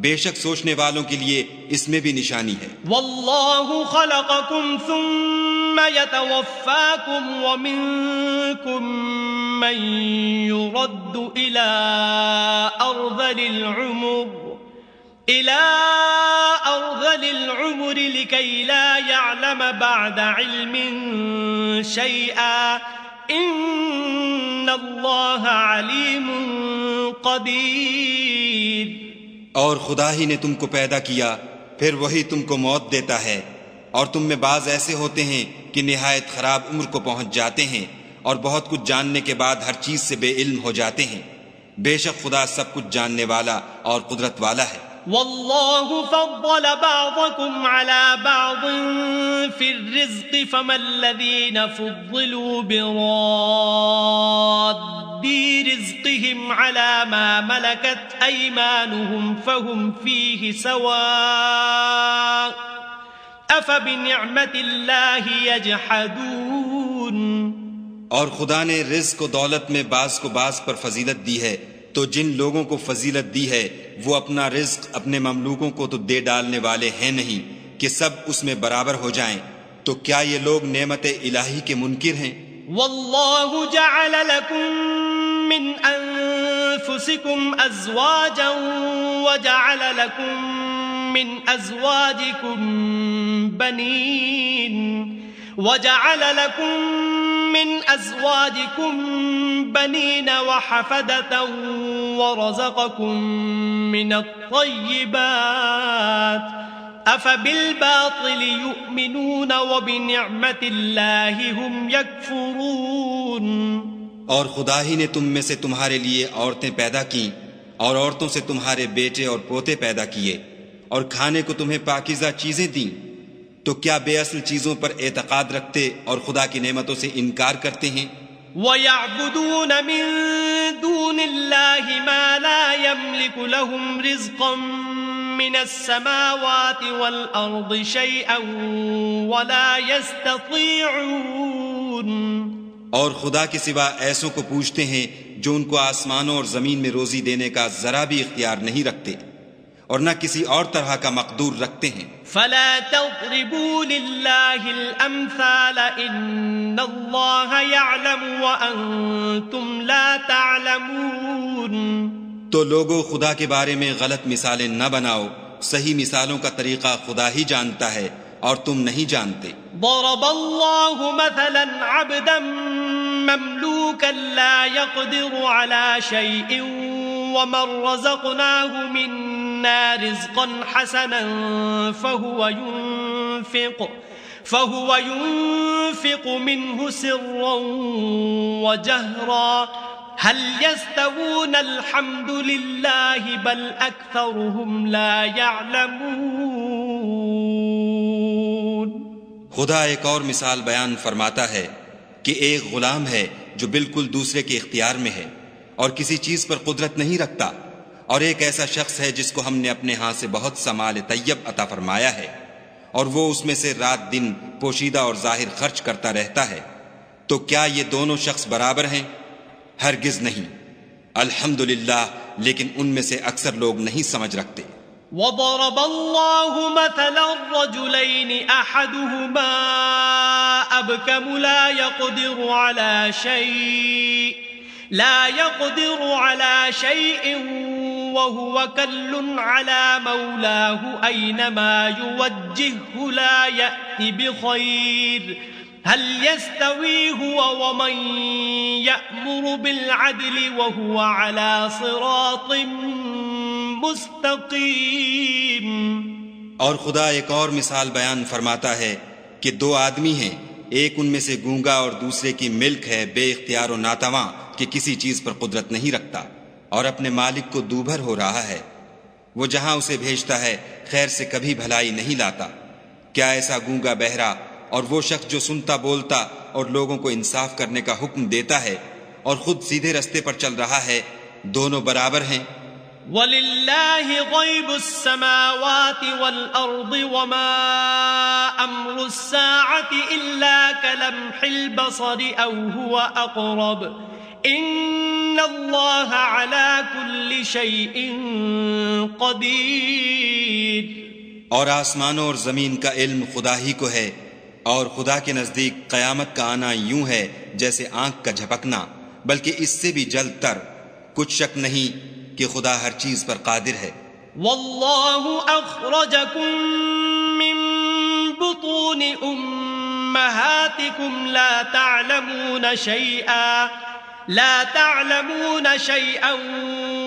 بے شک سوچنے والوں کے لیے اس میں بھی نشانی ہے. واللہ خلقکم ثم يتوفاکم ومنکم من يرد الى ارذل العمر لكي لا يعلم بعد علم شيئا ان اللہ علیم قدیر. اور خدا ہی نے تم کو پیدا کیا پھر وہی تم کو موت دیتا ہے، اور تم میں بعض ایسے ہوتے ہیں کہ نہایت خراب عمر کو پہنچ جاتے ہیں اور بہت کچھ جاننے کے بعد ہر چیز سے بے علم ہو جاتے ہیں۔ بے شک خدا سب کچھ جاننے والا اور قدرت والا ہے۔ والله فضل بعضكم على بعض في الرزق فما الذين فضلوا براد رزقهم على ما ملكت أيمانهم فهم فيه سواء أفبنعمة الله يجحدون۔ اور خدا نے رزق و دولت میں بعض کو بعض پر فضیلت دی ہے، تو جن لوگوں کو فضیلت دی ہے وہ اپنا رزق اپنے مملوکوں کو تو دے ڈالنے والے ہیں نہیں کہ سب اس میں برابر ہو جائیں، تو کیا یہ لوگ نعمت الہی کے منکر ہیں؟ واللہ جعل لکم من انفسکم ازواجا وجعل لکم من ازواجکم بنین وجعل لكم من أزواجكم بنين وحفدة ورزقكم من الطيبات أفبالباطل يؤمنون وبنعمة الله هم يكفرون۔ اور خدا ہی نے تم میں سے تمہارے لیے عورتیں پیدا کیں اور عورتوں سے تمہارے بیٹے اور پوتے پیدا کیے اور کھانے کو تمہیں پاکیزہ چیزیں دیں، تو کیا بے اصل چیزوں پر اعتقاد رکھتے اور خدا کی نعمتوں سے انکار کرتے ہیں؟ وَيَعْبُدُونَ مِن دُونِ اللَّهِ مَا لَا يَمْلِكُ لَهُمْ رِزْقًا مِّنَ السَّمَاوَاتِ وَالْأَرْضِ شَيْئًا وَلَا يَسْتَطِيعُونَ۔ اور خدا کے سوا ایسوں کو پوچھتے ہیں جو ان کو آسمانوں اور زمین میں روزی دینے کا ذرا بھی اختیار نہیں رکھتے اور نہ کسی اور طرح کا مقدور رکھتے ہیں۔ فلا تضربوا لله الامثال ان الله يعلم وانتم لا تعلمون۔ تو لوگوں خدا کے بارے میں غلط مثالیں نہ بناؤ، صحیح مثالوں کا طریقہ خدا ہی جانتا ہے اور تم نہیں جانتے۔ ضرب الله مثلا عبدا مملوكا لا يقدر على شيء ومن رزقناه منا رزقا حسنا فهو ينفق منه سرا وجهرا هل يستوون الحمد لله بل أكثرهم لا يعلمون۔ خدا ایک اور مثال بیان فرماتا ہے کہ ایک غلام ہے جو بالکل دوسرے کے اختیار میں ہے اور کسی چیز پر قدرت نہیں رکھتا، اور ایک ایسا شخص ہے جس کو ہم نے اپنے ہاں سے بہت سا مال طیب عطا فرمایا ہے اور وہ اس میں سے رات دن پوشیدہ اور ظاہر خرچ کرتا رہتا ہے، تو کیا یہ دونوں شخص برابر ہیں؟ ہرگز نہیں۔ الحمدللہ، لیکن ان میں سے اکثر لوگ نہیں سمجھ رکھتے۔ وضرب الله مثلا الرجلين أحدهما أبكم لا يقدر على شيء وهو كل على مولاه أينما يوجهه لا يأتي بخير هل يستوي هو ومن يأمر بالعدل وهو على صراط مستقیم۔ اور خدا ایک اور مثال بیان فرماتا ہے کہ دو آدمی ہیں، ایک ان میں سے گونگا اور دوسرے کی ملک ہے بے اختیار و ناتواں کہ کسی چیز پر قدرت نہیں رکھتا اور اپنے مالک کو دوبھر ہو رہا ہے، وہ جہاں اسے بھیجتا ہے خیر سے کبھی بھلائی نہیں لاتا۔ کیا ایسا گونگا بہرا اور وہ شخص جو سنتا بولتا اور لوگوں کو انصاف کرنے کا حکم دیتا ہے اور خود سیدھے رستے پر چل رہا ہے، دونوں برابر ہیں؟ وَلِلَّهِ غَيْبُ السَّمَاوَاتِ وَالْأَرْضِ وَمَا أَمْرُ السَّاعَةِ إِلَّا كَلَمْحِ الْبَصَرِ أَوْ هُوَ أَقْرَبُ إِنَّ اللَّهَ عَلَى كُلِّ شَيْءٍ قَدِيرٌ۔ اور آسمانوں اور زمین کا علم خدا ہی کو ہے، اور خدا کے نزدیک قیامت کا آنا یوں ہے جیسے آنکھ کا جھپکنا، بلکہ اس سے بھی جلد تر۔ کچھ شک نہیں کہ خدا ہر چیز پر قادر ہے۔ واللہ اخرجکم من بطون امہاتکم لا تعلمون شیئا لا تعلمون شيئا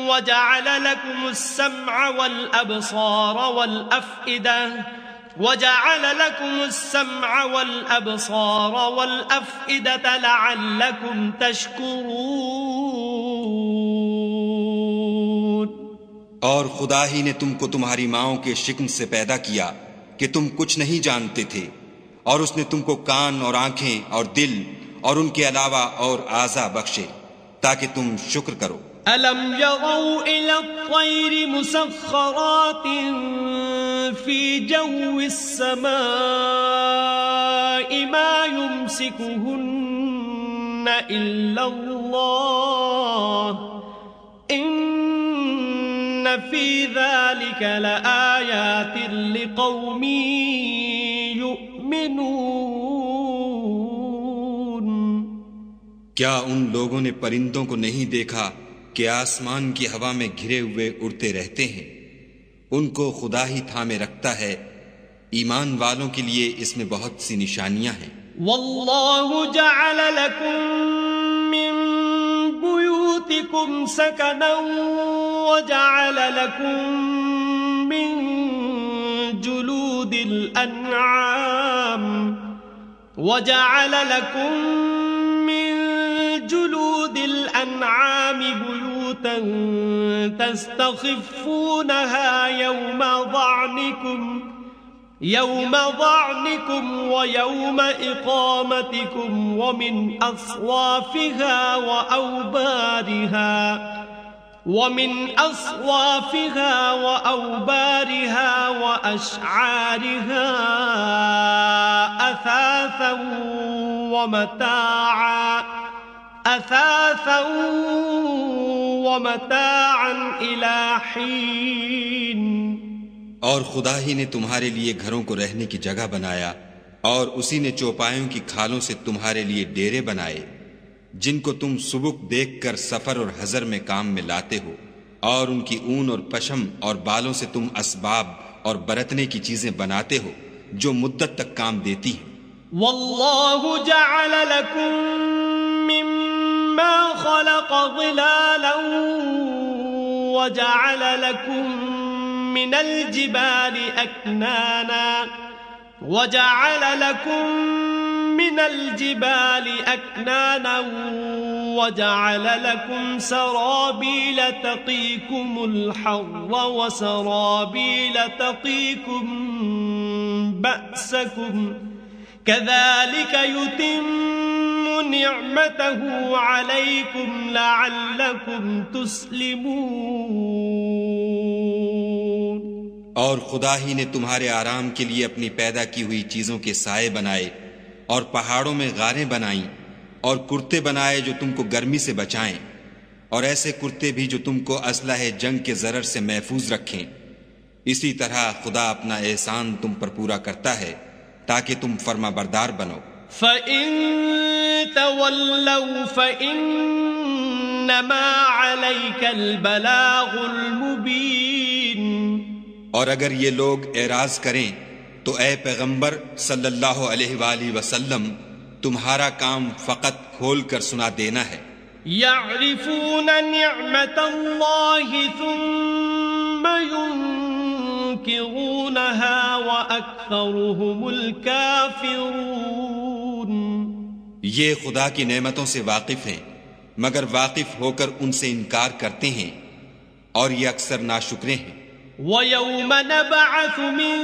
وجعل لكم السمع والأبصار والأفئدة لعلكم تشكرون. اور خدا ہی نے تم کو تمہاری ماؤں کے شکم سے پیدا کیا کہ تم کچھ نہیں جانتے تھے، اور اس نے تم کو کان اور آنکھیں اور دل اور ان کے علاوہ اور اعضاء بخشے تاکہ تم شکر کرو. أَلَمْ يَرَوْا إِلَى الطَّيْرِ مُسَخَّرَاتٍ فِي جَوِّ السَّمَاءِ مَا يُمْسِكُهُنَّ إِلَّا اللَّهُ إِنَّ فِي ذَلِكَ لَآيَاتٍ لِقَوْمٍ يُؤْمِنُونَ. کیا ان لوگوں نے پرندوں کو نہیں دیکھا کہ آسمان کی ہوا میں گھرے ہوئے اڑتے رہتے ہیں؟ ان کو خدا ہی تھامے رکھتا ہے. ایمان والوں کے لیے اس میں بہت سی نشانیاں ہیں. واللہ جعل لکم من بیوتکم سکنا وجعل لکم من جلود الانعام بيوتا تستخفونها يوم ضعنكم ويوم إقامتكم ومن أصوافها وأوبارها وأشعارها أثاثا ومتاعا إلى حين. اور خدا ہی نے تمہارے لیے گھروں کو رہنے کی جگہ بنایا، اور اسی نے چوپایوں کی کھالوں سے تمہارے لیے ڈیرے بنائے جن کو تم سبک دیکھ کر سفر اور حضر میں کام میں لاتے ہو، اور ان کی اون اور پشم اور بالوں سے تم اسباب اور برتنے کی چیزیں بناتے ہو جو مدت تک کام دیتی ہیں. واللہ جعل لکم مما خلق ظلالا وجعل لكم من الجبال أكنانا وجعل لكم سرابيل تقيكم الحر وسرابيل تقيكم بأسكم كذلك يتم نعمته عليكم لعلكم تسلمون. اور خدا ہی نے تمہارے آرام کے لیے اپنی پیدا کی ہوئی چیزوں کے سائے بنائے، اور پہاڑوں میں غاریں بنائیں، اور کرتے بنائے جو تم کو گرمی سے بچائیں، اور ایسے کرتے بھی جو تم کو اسلحہ جنگ کے ضرر سے محفوظ رکھیں. اسی طرح خدا اپنا احسان تم پر پورا کرتا ہے تاکہ تم فرما بردار بنو. فَإِن تَوَلَّوْا فَإِنَّمَا عَلَيْكَ الْبَلَاغُ الْمُبِينُ. اور اگر یہ لوگ اعراض کریں تو اے پیغمبر صلی اللہ علیہ وآلہ وسلم تمہارا کام فقط کھول کر سنا دینا ہے. يَعْرِفُونَ نِعْمَةَ اللَّهِ ثُمَّ يُنْكِرُونَهَا وَأَكْثَرُهُمُ الْكَافِرُونَ. یہ خدا کی نعمتوں سے واقف ہیں مگر واقف ہو کر ان سے انکار کرتے ہیں، اور یہ اکثر ناشکرے ہیں. وَيَوْمَ نَبْعَثُ مِن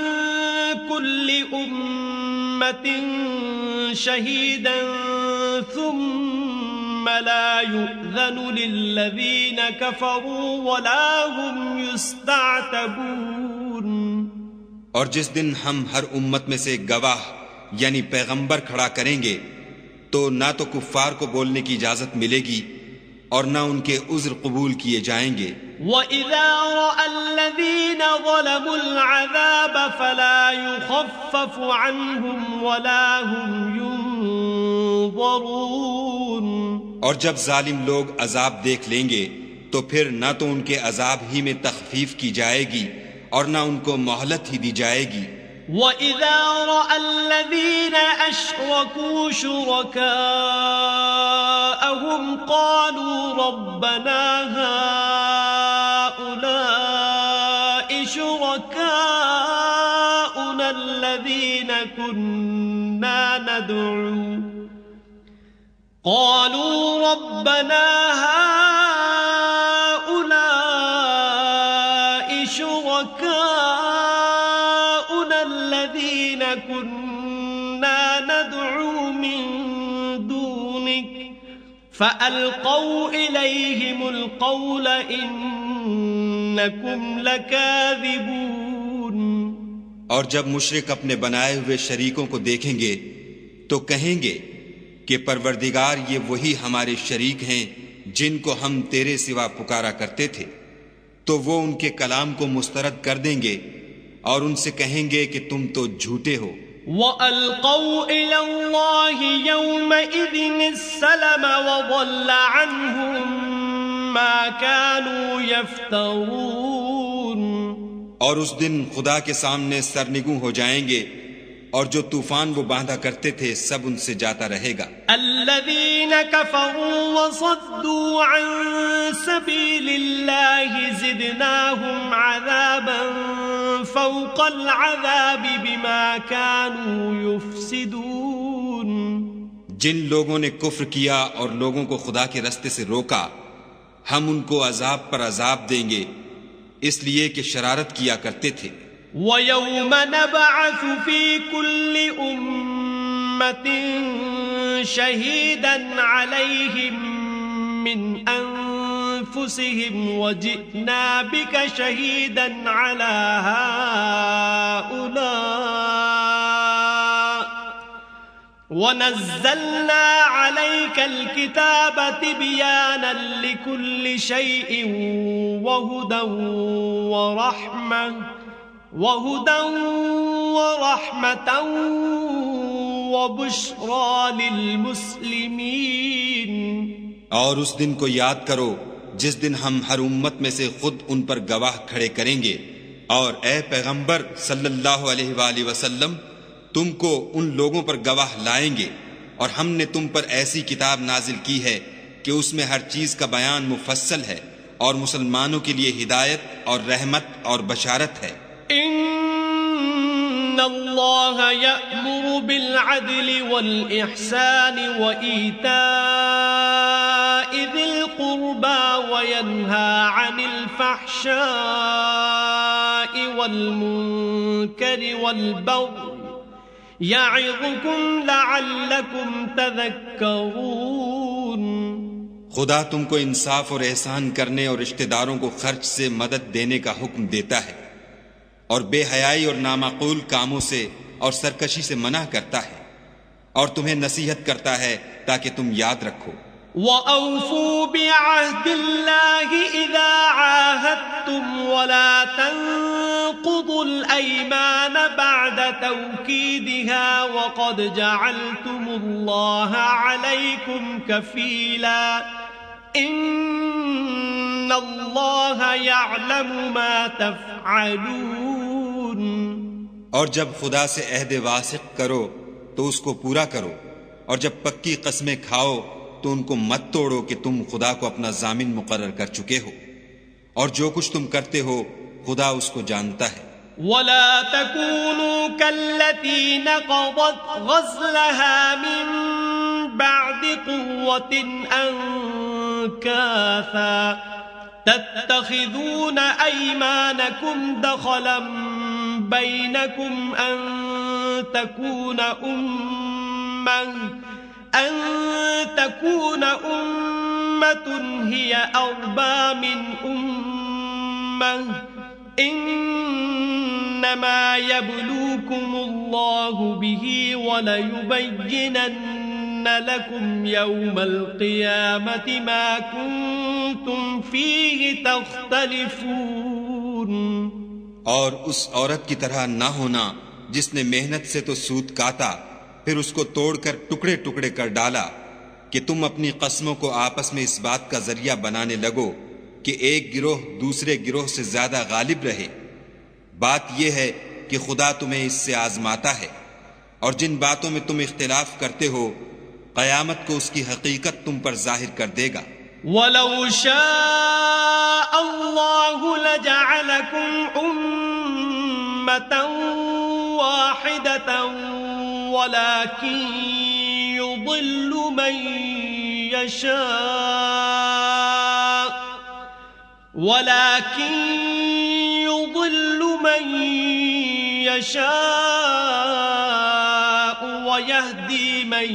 كُلِّ أُمَّةٍ شَهِيدًا ثُمَّ لَا يُؤْذَنُ لِلَّذِينَ كَفَرُوا وَلَا هُمْ يُسْتَعْتَبُونَ. اور جس دن ہم ہر امت میں سے گواہ یعنی پیغمبر کھڑا کریں گے تو نہ تو کفار کو بولنے کی اجازت ملے گی اور نہ ان کے عذر قبول کیے جائیں گے. وَإِذَا رَأَى الَّذِينَ ظَلَمُوا الْعَذَابَ فَلَا يُخَفَّفُ عَنْهُمْ وَلَا هُمْ يُنظَرُونَ. اور جب ظالم لوگ عذاب دیکھ لیں گے تو پھر نہ تو ان کے عذاب ہی میں تخفیف کی جائے گی اور نہ ان کو مہلت ہی دی جائے گی. وَإِذَا رَأَى الَّذِينَ أشركوا شركاءهم قالوا ربنا هؤلاء شركاؤنا الذين كنا ندعو قالوا ربنا هؤلاء شركاؤنا الذين كنا ندعو من دونك فألقوا إليهم القول إنكم لكاذبون. اور جب مشرک اپنے بنائے ہوئے شریکوں کو دیکھیں گے تو کہیں گے کہ پروردگار یہ وہی ہمارے شریک ہیں جن کو ہم تیرے سوا پکارا کرتے تھے. تو وہ ان کے کلام کو مسترد کر دیں گے اور ان سے کہیں گے کہ تم تو جھوٹے ہو. وَأَلْقَوْا إِلَى اللَّهِ يَوْمَئِذٍ السَّلَمَ وَضَلَّ عَنْهُمْ مَا كَانُوا يَفْتَرُونَ. اور اس دن خدا کے سامنے سرنگوں ہو جائیں گے اور جو طوفان وہ باندھا کرتے تھے سب ان سے جاتا رہے گا. الذين كفروا وصدوا عن سبيل الله زدناهم عذابا فوق العذاب بما كانوا يفسدون. جن لوگوں نے کفر کیا اور لوگوں کو خدا کے رستے سے روکا ہم ان کو عذاب پر عذاب دیں گے اس لیے کہ شرارت کیا کرتے تھے. وَيَوْمَ نَبْعَثُ فِي كُلِّ أُمَّةٍ شَهِيدًا عَلَيْهِمْ مِنْ أَنفُسِهِمْ وَجِئْنَا بِكَ شَهِيدًا عَلَى هَؤُلَاءِ وَنَزَّلْنَا عَلَيْكَ الْكِتَابَ تِبْيَانًا لِكُلِّ شَيْءٍ وَهُدًى وَرَحْمَةً وَبُشْرَى لِلْمُسْلِمِينَ. اور اس دن کو یاد کرو جس دن ہم ہر امت میں سے خود ان پر گواہ کھڑے کریں گے اور اے پیغمبر صلی اللہ علیہ وآلہ وسلم تم کو ان لوگوں پر گواہ لائیں گے اور ہم نے تم پر ایسی کتاب نازل کی ہے کہ اس میں ہر چیز کا بیان مفصل ہے اور مسلمانوں کے لیے ہدایت اور رحمت اور بشارت ہے. ان اللہ یأمر بالعدل والإحسان وإیتاء ذی القربى وینہا عن الفحشاء والمنکر والبغی یعظکم لعلکم تذکرون. خدا تم کو انصاف اور احسان کرنے اور رشتہ داروں کو خرچ سے مدد دینے کا حکم دیتا ہے اور بے حیائی اور نامعقول کاموں سے اور سرکشی سے منع کرتا ہے اور تمہیں نصیحت کرتا ہے تاکہ تم یاد رکھو. وَأَوْفُوا بِعَهْدِ اللَّهِ إِذَا عَاهَدتُّمْ وَلَا تَنقُضُوا الْأَيْمَانَ بَعْدَ تَوْكِيدِهَا وَقَدْ جَعَلْتُمُ اللَّهَ عَلَيْكُمْ كَفِيلًا إِنَّ اللَّهَ يَعْلَمُ مَا تَفْعَلُونَ. اور جب خدا سے عہد واثق کرو تو اس کو پورا کرو اور جب پکی قسمیں کھاؤ تو ان کو مت توڑو کہ تم خدا کو اپنا ضامن مقرر کر چکے ہو اور جو کچھ تم کرتے ہو خدا اس کو جانتا ہے. وَلَا تَكُونُوا كَالَّتِي نَقَضَتْ غَزْلَهَا مِن بَعْدِ قُوَّةٍ أَنكَاثًا تَتَّخِذُونَ أَيْمَانَكُمْ دَخَلًا بَيْنَكُمْ أَن تَكُونَ أُمَّةٌ هِيَ أَرْبَى مِنْ أُمَّةٍ إِنَّمَا يَبْلُوكُمُ اللَّهُ بِهِ وَلَيُبَيِّنَنَّ لَكُمْ يَوْمَ الْقِيَامَةِ مَا كُنْتُمْ فِيهِ تَخْتَلِفُونَ. اور اس عورت کی طرح نہ ہونا جس نے محنت سے تو سود کاتا پھر اس کو توڑ کر ٹکڑے ٹکڑے کر ڈالا کہ تم اپنی قسموں کو آپس میں اس بات کا ذریعہ بنانے لگو کہ ایک گروہ دوسرے گروہ سے زیادہ غالب رہے. بات یہ ہے کہ خدا تمہیں اس سے آزماتا ہے اور جن باتوں میں تم اختلاف کرتے ہو قیامت کو اس کی حقیقت تم پر ظاہر کر دے گا. وَلَوْ شَاءَ اللَّهُ لَجَعَلَكُمْ أُمَّةً وَاحِدَةً وَلَكِنْ يُضِلُّ مَنْ يَشَاءُ وَيَهْدِي مَنْ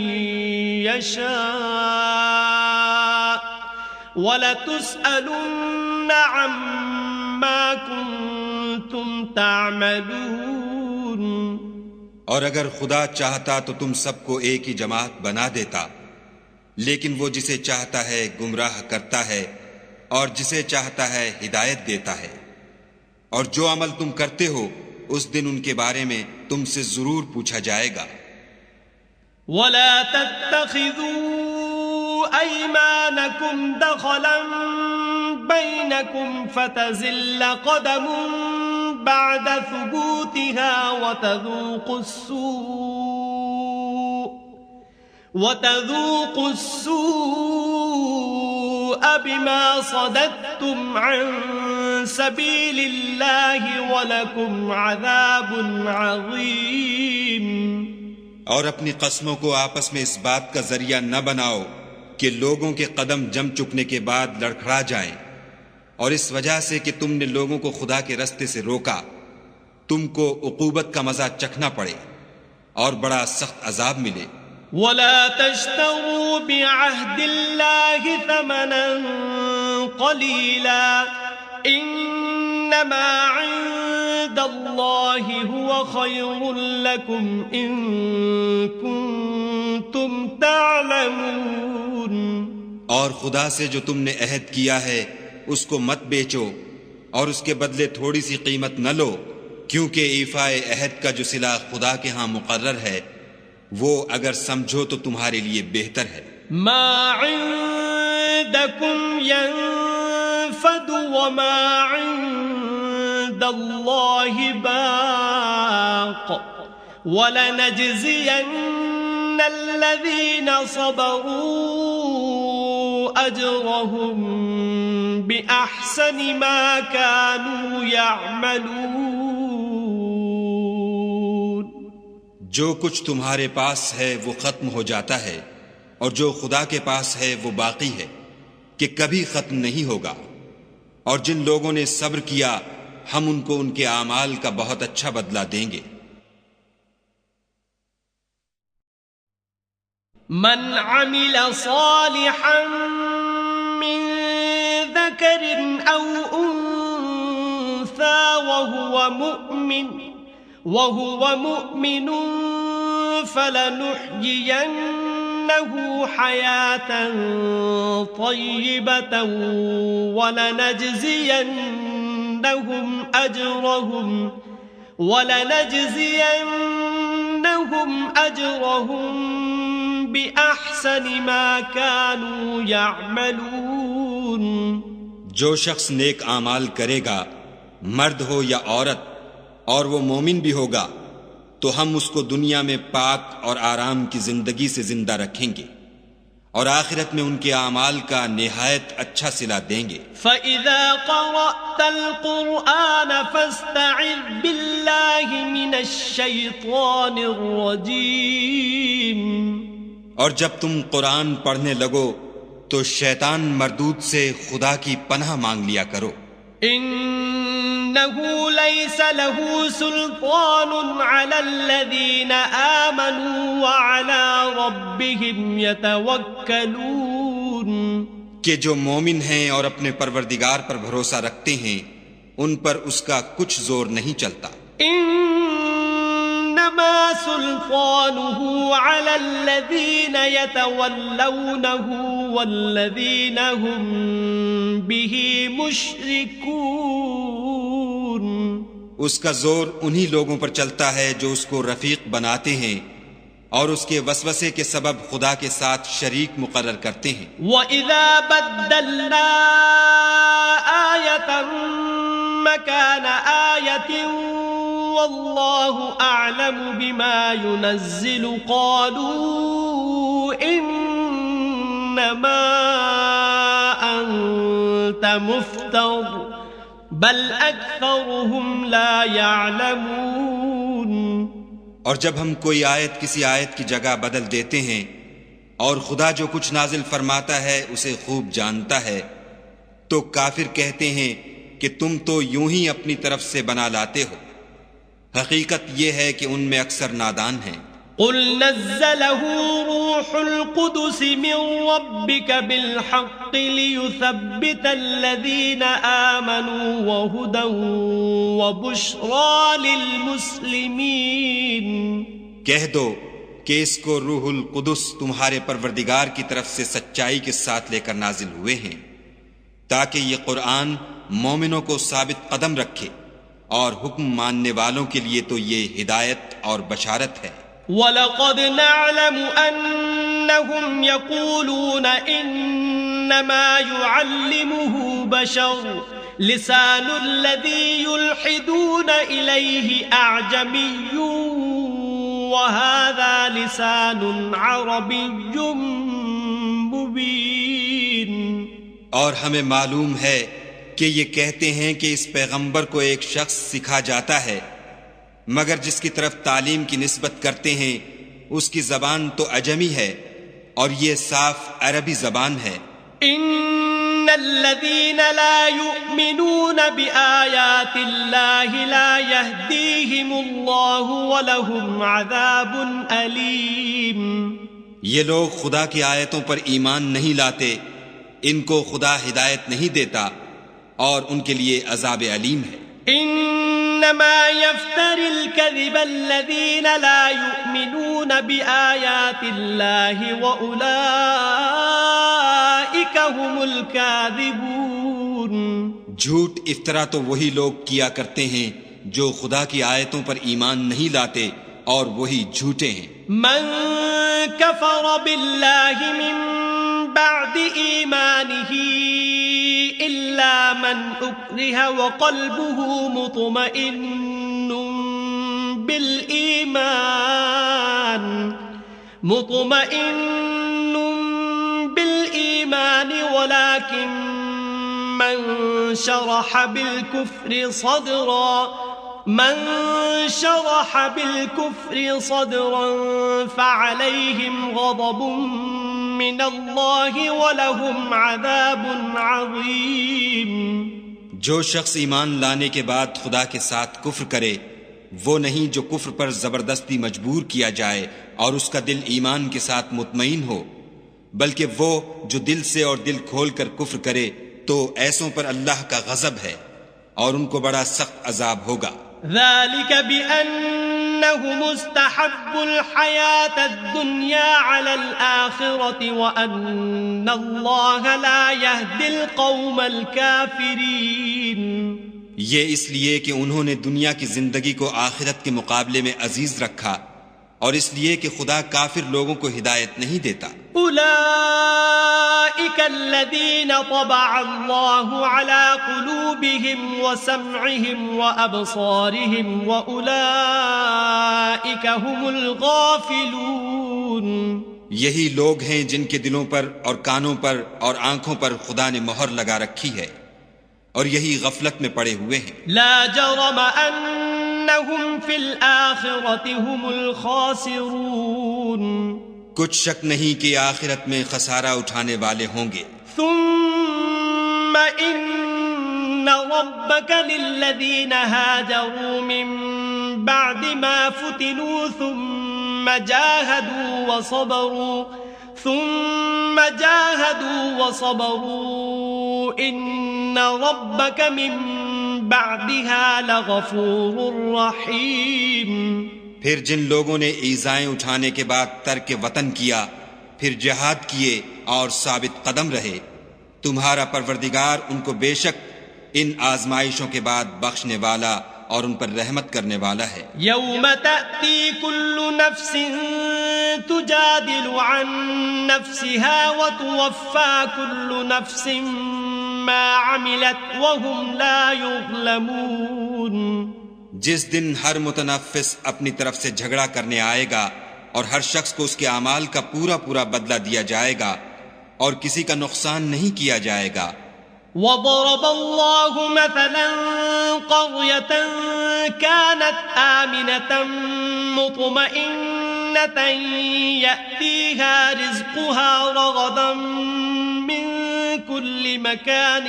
يَشَاءُ وَلَتُسْأَلُنَّ عَمَّا كُنْتُمْ تَعْمَلُونَ. اور اگر خدا چاہتا تو تم سب کو ایک ہی جماعت بنا دیتا، لیکن وہ جسے چاہتا ہے گمراہ کرتا ہے اور جسے چاہتا ہے ہدایت دیتا ہے. اور جو عمل تم کرتے ہو اس دن ان کے بارے میں تم سے ضرور پوچھا جائے گا. وَلَا تَتَّخِذُوا أَيْمَانَكُمْ دَخَلًا بَيْنَكُمْ فَتَزِلَّ قَدَمٌ بَعْدَ ثُبُوتِهَا وَتَذُوقُوا السُّوءَ بِمَا صَدَدتُّمْ عَن سَبِيلِ اللَّهِ وَلَكُمْ عَذَابٌ عَظِيمٌ. اور اپنی قسموں کو آپس میں اس بات کا ذریعہ نہ بناؤ کہ لوگوں کے قدم جم چکنے کے بعد لڑکھڑا جائیں، اور اس وجہ سے کہ تم نے لوگوں کو خدا کے رستے سے روکا تم کو عقوبت کا مزہ چکھنا پڑے اور بڑا سخت عذاب ملے. وَلَا تَشْتَرُوا بِعَهْدِ اللَّهِ ثَمَنًا قَلِيلًا إِنَّمَا عِندَ اللَّهِ هُوَ خَيْرٌ لَكُمْ إِن كُنتُمْ تَعْلَمُونَ. اور خدا سے جو تم نے عہد کیا ہے اس کو مت بیچو اور اس کے بدلے تھوڑی سی قیمت نہ لو، کیونکہ ایفائے عہد کا جو صلہ خدا کے ہاں مقرر ہے وہ اگر سمجھو تو تمہارے لیے بہتر ہے. ما عندكم ينفد وما عند الله باق ولنجزين الذين صبروا أجرهم بأحسن ما كانوا يعملون. جو کچھ تمہارے پاس ہے وہ ختم ہو جاتا ہے اور جو خدا کے پاس ہے وہ باقی ہے کہ کبھی ختم نہیں ہوگا. اور جن لوگوں نے صبر کیا ہم ان کو ان کے اعمال کا بہت اچھا بدلہ دیں گے. من عمل صالحا من ذكر أو أنثى وهو مؤمن فلنحيينه حياة طيبة ولنجزينهم أجرهم بأحسن ما كانوا يعملون. جو شخص نیک اعمال کرے گا مرد ہو یا عورت اور وہ مومن بھی ہوگا تو ہم اس کو دنیا میں پاک اور آرام کی زندگی سے زندہ رکھیں گے اور آخرت میں ان کے اعمال کا نہایت اچھا صلہ دیں گے. فَإِذَا قَرَأْتَ الْقُرْآنَ فَاسْتَعِذْ بِاللَّهِ مِنَ الشَّيْطَانِ الرَّجِيمِ. اور جب تم قرآن پڑھنے لگو تو شیطان مردود سے خدا کی پناہ مانگ لیا کرو. إِنَّهُ لَيْسَ لَهُ سُلْطَانٌ عَلَى الَّذِينَ آمَنُوا وَعَلَى رَبِّهِمْ يَتَوَكَّلُونَ. کہ جو مومن ہیں اور اپنے پروردگار پر بھروسہ رکھتے ہیں ان پر اس کا کچھ زور نہیں چلتا. إِنَّمَا سُلْطَانُهُ عَلَى الَّذِينَ يَتَوَلَّوْنَهُ وَالَّذِينَ هُمْ بِهِ مُشْرِكُونَ. اس کا زور انہی لوگوں پر چلتا ہے جو اس کو رفیق بناتے ہیں اور اس کے وسوسے کے سبب خدا کے ساتھ شریک مقرر کرتے ہیں. وَإِذَا بَدَّلْنَا آيَةً مَكَانَ آيَةٍ والله أعلم بما ينزل قالوا إنما أنت مفتر بل أكثرهم لا يعلمون. اور جب ہم کوئی آیت کسی آیت کی جگہ بدل دیتے ہیں اور خدا جو کچھ نازل فرماتا ہے اسے خوب جانتا ہے تو کافر کہتے ہیں کہ تم تو یوں ہی اپنی طرف سے بنا لاتے ہو. حقیقت یہ ہے کہ ان میں اکثر نادان ہیں. قل نزله روح القدس من ربك بالحق ليثبت الذين آمنوا وهدى وبشرى للمسلمين. کہہ دو کہ اس کو روح القدس تمہارے پروردگار کی طرف سے سچائی کے ساتھ لے کر نازل ہوئے ہیں تاکہ یہ قرآن مومنوں کو ثابت قدم رکھے اور حکم ماننے والوں کے لیے تو یہ ہدایت اور بشارت ہے. وَلَقَدْ نَعْلَمُ أَنَّهُمْ يَقُولُونَ إِنَّمَا يُعَلِّمُهُ بَشَرٌ لِسَانُ الَّذِي يُلْحِدُونَ إِلَيْهِ أَعْجَمِيٌّ وَهَذَا لِسَانٌ عَرَبِيٌّ مُبِينٌ. اور ہمیں معلوم ہے کہ یہ کہتے ہیں کہ اس پیغمبر کو ایک شخص سکھا جاتا ہے مگر جس کی طرف تعلیم کی نسبت کرتے ہیں اس کی زبان تو عجمی ہے اور یہ صاف عربی زبان ہے. ان الذين لا يؤمنون بآيات الله لا يهديهم الله ولهم عذاب أليم. یہ لوگ خدا کی آیتوں پر ایمان نہیں لاتے ان کو خدا ہدایت نہیں دیتا اور ان کے لیے عذاب علیم ہے. انما يفتر الكذب الذين لا يؤمنون بآيات الله واولئك هم الكاذبون. جھوٹ افطرا تو وہی لوگ کیا کرتے ہیں جو خدا کی آیتوں پر ایمان نہیں لاتے اور وہی جھوٹے ہیں. من كفر بالله من بعد ایمانه إلا من أكره وقلبه مطمئن بالإيمان ولكن من شرح بالكفر صدرا فعليهم غضب من اللہ ولہم عذاب عظیم. جو شخص ایمان لانے کے بعد خدا کے ساتھ کفر کرے وہ نہیں جو کفر پر زبردستی مجبور کیا جائے اور اس کا دل ایمان کے ساتھ مطمئن ہو، بلکہ وہ جو دل سے اور دل کھول کر کفر کرے تو ایسوں پر اللہ کا غضب ہے اور ان کو بڑا سخت عذاب ہوگا. ذلك بأنه مستحب الحياة الدنيا على الآخرة وأن الله لا يهدي القوم الكافرين. یہ اس لیے کہ انہوں نے دنیا کی زندگی کو آخرت کے مقابلے میں عزیز رکھا اور اس لیے کہ خدا کافر لوگوں کو ہدایت نہیں دیتا. اولئک الذین طبع اللہ علی قلوبہم وسمعہم وابصارہم واولئک هم الغافلون. یہی لوگ ہیں جن کے دلوں پر اور کانوں پر اور آنکھوں پر خدا نے مہر لگا رکھی ہے اور یہی غفلت میں پڑے ہوئے ہیں. لا جرم انہم فی الآخرة هم الخاسرون. کچھ شک نہیں کہ آخرت میں خسارہ اٹھانے والے ہوں گے. ثم ان ربک للذین هاجروا من بعد ما فتنوا ثم جاهدوا وصبروا ان ربک من بعدها لغفور رحیم. پھر جن لوگوں نے ایذائیں اٹھانے کے بعد ترک وطن کیا پھر جہاد کیے اور ثابت قدم رہے تمہارا پروردگار ان کو بے شک ان آزمائشوں کے بعد بخشنے والا اور ان پر رحمت کرنے والا ہے. یوم تأتی کل نفس تجادل عن نفسها وتوفى كل نفس ما عملت وهم لا يظلمون. جس دن ہر متنفس اپنی طرف سے جھگڑا کرنے آئے گا اور ہر شخص کو اس کے اعمال کا پورا پورا بدلہ دیا جائے گا اور کسی کا نقصان نہیں کیا جائے گا۔ وضرب الله مثلا قرية كانت آمنة مطمئنة يأتيها رزقها رغدا من كل مكان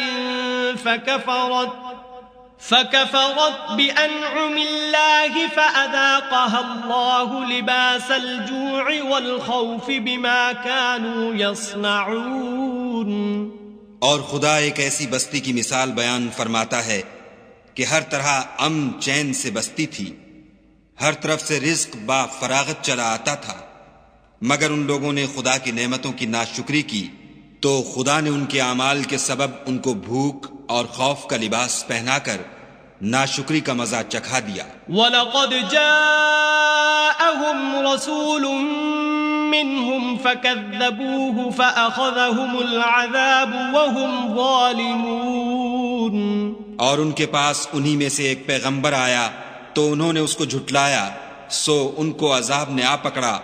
فكفرت بأنعم الله فأذاقها الله لباس الجوع والخوف بما كانوا يصنعون۔ اور خدا ایک ایسی بستی کی مثال بیان فرماتا ہے کہ ہر طرح امن چین سے بستی تھی، ہر طرف سے رزق با فراغت چلا آتا تھا، مگر ان لوگوں نے خدا کی نعمتوں کی ناشکری کی تو خدا نے ان کے اعمال کے سبب ان کو بھوک اور خوف کا لباس پہنا کر ناشکری کا مزہ چکھا دیا۔ وَلَقَدْ جَاءَهُمْ رَسُولٌ مِّنْهُمْ فَكَذَّبُوهُ فَأَخَذَهُمُ الْعَذَابُ وَهُمْ ظَالِمُونَ۔ اور ان کے پاس انہی میں سے ایک پیغمبر آیا تو انہوں نے اس کو جھٹلایا، سو ان کو عذاب نے آ پکڑا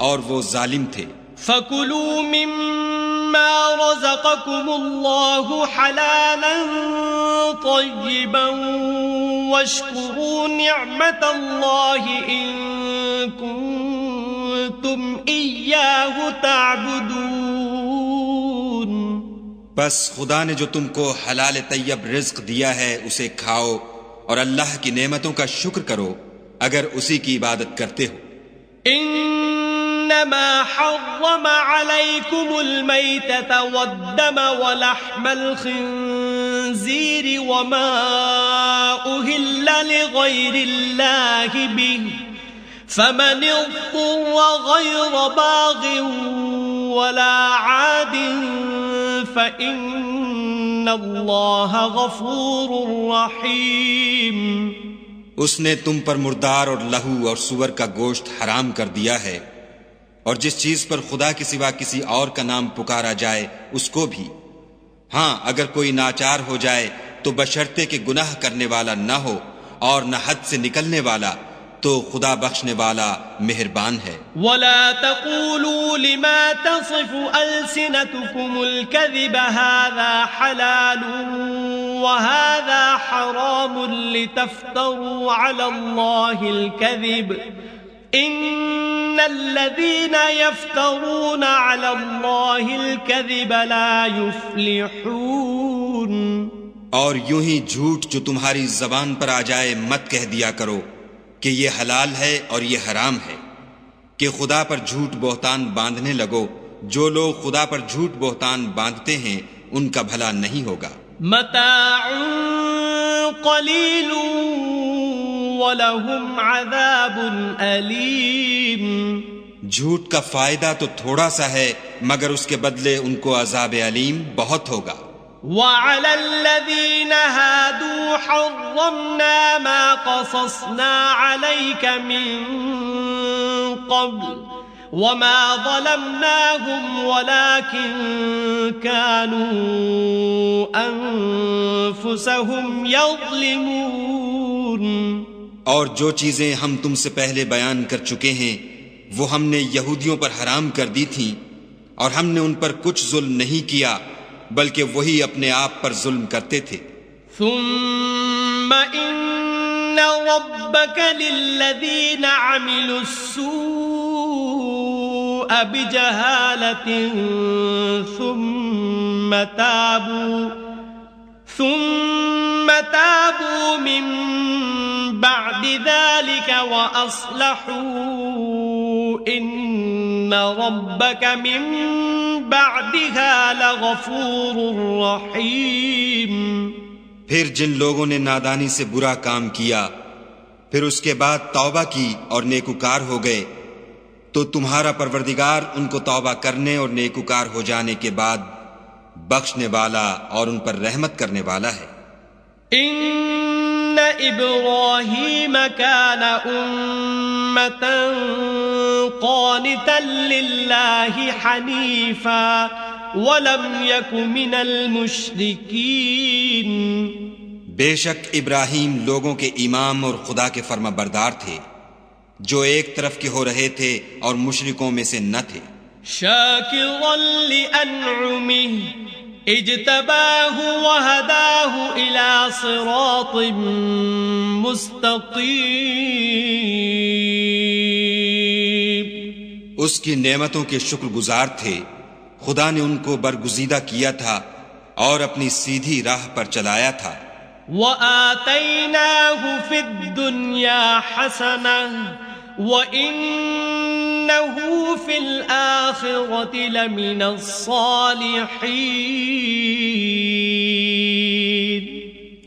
اور وہ ظالم تھے۔ فَكُلُوا مِمَّا رَزَقَكُمُ اللَّهُ حَلَالًا طَيِّبًا وَاشْكُرُوا نِعْمَةَ اللَّهِ إِن كُنتُمْ إِيَّاهُ تَعْبُدُونَ۔ بس خدا نے جو تم کو حلال طیب رزق دیا ہے اسے کھاؤ اور اللہ کی نعمتوں کا شکر کرو اگر اسی کی عبادت کرتے ہو۔ انما حرم عليكم الميتة والدم ولحم الخنزير وما أهل لغير الله به فمن اضطر غير باغ ولا عاد فإن الله غفور رحيم۔ اس نے تم پر مردار اور لہو اور سور کا گوشت حرام کر دیا ہے، اور جس چیز پر خدا کے سوا کسی اور کا نام پکارا جائے اس کو بھی۔ ہاں اگر کوئی ناچار ہو جائے تو بشرطے کہ گناہ کرنے والا نہ ہو اور نہ حد سے نکلنے والا، تو خدا بخشنے والا مہربان ہے۔ وَلَا تَقُولُوا لِمَا تَصِفُ أَلْسِنَتُكُمُ الْكَذِبَ هَذَا حَلَالٌ وَهَذَا حَرَامٌ لِتَفْتَرُوا عَلَى اللَّهِ الْكَذِبَ إِنَّ الَّذِينَ يَفْتَرُونَ عَلَى اللَّهِ الْكَذِبَ لَا يُفْلِحُونَ۔ اور یوں ہی جھوٹ جو تمہاری زبان پر آ جائے مت کہہ دیا کرو کہ یہ حلال ہے اور یہ حرام ہے، کہ خدا پر جھوٹ بہتان باندھنے لگو۔ جو لوگ خدا پر جھوٹ بہتان باندھتے ہیں ان کا بھلا نہیں ہوگا۔ متاع قلیل ولہم عذاب علیم۔ جھوٹ کا فائدہ تو تھوڑا سا ہے مگر اس کے بدلے ان کو عذاب علیم بہت ہوگا۔ وَعَلَى الَّذِينَ هَادُوا حَرَّمْنَا مَا قَصَصْنَا عَلَيْكَ مِن قَبْلُ وَمَا ظَلَمْنَاهُمْ وَلَكِن كَانُوا أَنفُسَهُمْ يَظْلِمُونَ۔ اور جو چیزیں ہم تم سے پہلے بیان کر چکے ہیں وہ ہم نے یہودیوں پر حرام کر دی تھیں، اور ہم نے ان پر کچھ ظلم نہیں کیا بلکہ وہی اپنے آپ پر ظلم کرتے تھے۔ ثم ان ربك للذين عملوا السوء بجهالة ثم تابوا من بعد ذلك وأصلحوا إن ربك من بعدها لغفور رحیم۔ پھر جن لوگوں نے نادانی سے برا کام کیا پھر اس کے بعد توبہ کی اور نیکوکار ہو گئے تو تمہارا پروردگار ان کو توبہ کرنے اور نیکوکار ہو جانے کے بعد بخشنے والا اور ان پر رحمت کرنے والا ہے۔ ان ابراہیم کان امة قانتا للہ حنیفا ولم یک من المشرکین۔ بے شک ابراہیم لوگوں کے امام اور خدا کے فرما بردار تھے، جو ایک طرف کے ہو رہے تھے اور مشرکوں میں سے نہ تھے۔ شاکرا لأنعمه اجتباه وهداه إلى صراط مستقیم، اس کی نعمتوں کے شکر گزار تھے، خدا نے ان کو برگزیدہ کیا تھا اور اپنی سیدھی راہ پر چلایا تھا۔ وَآتَيْنَاهُ فِي الدُّنْيَا حَسَنَةً وَإِنَّهُ فِي الْآخِرَةِ لَمِنَ الصَّالِحِينَ،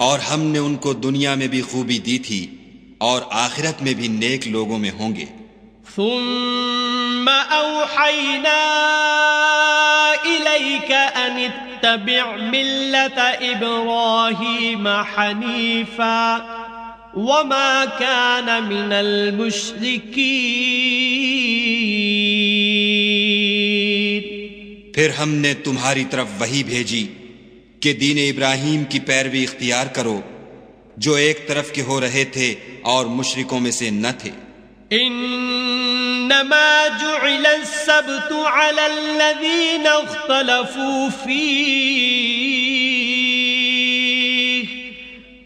اور ہم نے ان کو دنیا میں بھی خوبی دی تھی اور آخرت میں بھی نیک لوگوں میں ہوں گے۔ ثُمَّ أَوْحَيْنَا إِلَيْكَ أَنِ اتَّبِعْ مِلَّةَ إِبْرَاهِيمَ حَنِيفًا وَمَا كَانَ مِنَ الْمُشْرِكِينَ، پھر ہم نے تمہاری طرف وحی بھیجی کہ دین ابراہیم کی پیروی اختیار کرو، جو ایک طرف کے ہو رہے تھے اور مشرکوں میں سے نہ تھے۔ انما جعل السبت على الذين اختلفوا فيه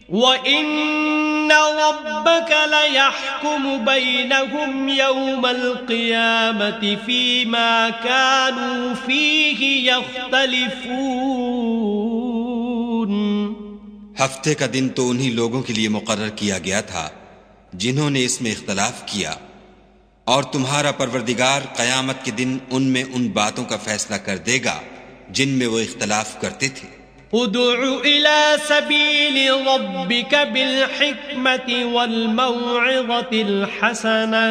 وان ربك ليحكم بينهم يوم القيامة فيما كانوا فيه يختلفون۔ ہفتے کا دن تو انہی لوگوں کے لیے مقرر کیا گیا تھا جنہوں نے اس میں اختلاف کیا، اور تمہارا پروردگار قیامت کے دن ان میں ان باتوں کا فیصلہ کر دے گا جن میں وہ اختلاف کرتے تھے۔ ادع الى سبيل ربك بالحكمة والموعظة الحسنة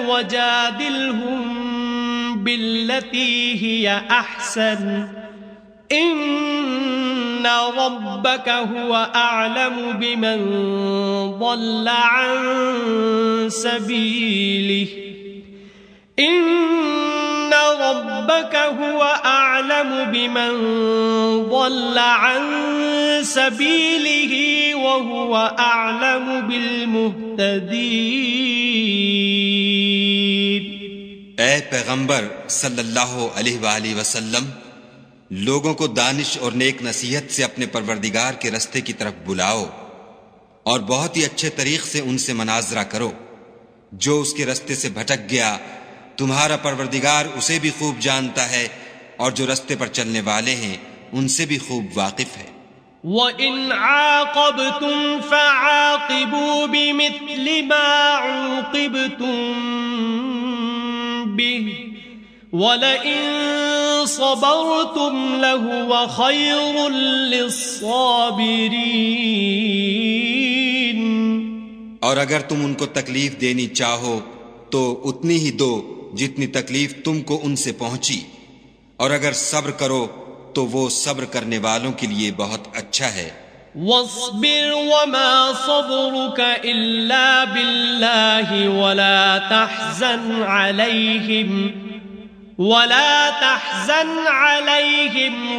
وجادلهم بالتي هي احسن ان ربك هو اعلم بمن ضل عن سبيله ان ربك هو اعلم بمن ضل عن سبيله وهو اعلم بالمهتدين۔ اے پیغمبر صلی اللہ علیہ وآلہ وسلم، لوگوں کو دانش اور نیک نصیحت سے اپنے پروردگار کے رستے کی طرف بلاؤ، اور بہت ہی اچھے طریق سے ان سے مناظرہ کرو۔ جو اس کے رستے سے بھٹک گیا تمہارا پروردگار اسے بھی خوب جانتا ہے، اور جو رستے پر چلنے والے ہیں ان سے بھی خوب واقف ہے۔ وَإِنْ عَاقَبْتُمْ فَعَاقِبُوا بِمِثْلِ مَا عُوقِبْتُمْ بِهِ وَلَئِن صَبَرْتُمْ لَهُوَ خَيْرٌ لِلصَّابِرِينَ۔ اور اگر تم ان کو تکلیف دینی چاہو تو اتنی ہی دو جتنی تکلیف تم کو ان سے پہنچی، اور اگر صبر کرو تو وہ صبر کرنے والوں کے لیے بہت اچھا ہے۔ وَاصْبِرْ وَمَا صَبْرُكَ إِلَّا بِاللَّهِ وَلَا تَحْزَنْ عَلَيْهِمْ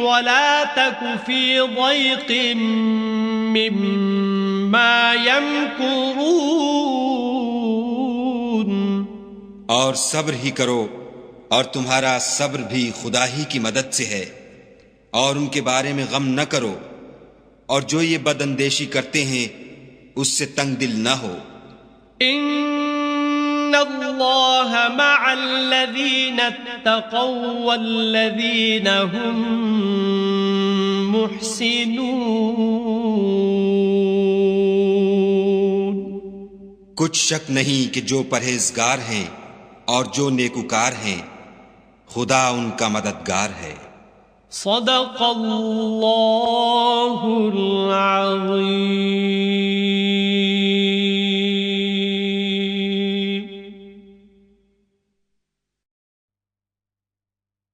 وَلَا تَكُ فِي ضَيْقٍ مِّمَّا يَمْكُرُونَ۔ اور صبر ہی کرو، اور تمہارا صبر بھی خدا ہی کی مدد سے ہے، اور ان کے بارے میں غم نہ کرو، اور جو یہ بد اندیشی کرتے ہیں اس سے تنگ دل نہ ہو۔ ان اللہ مع الذین اتقوا والذین هم محسنون۔ کچھ شک نہیں کہ جو پرہیزگار ہیں اور جو نیکوکار ہیں خدا ان کا مددگار ہے۔ صدق اللہ العظیم۔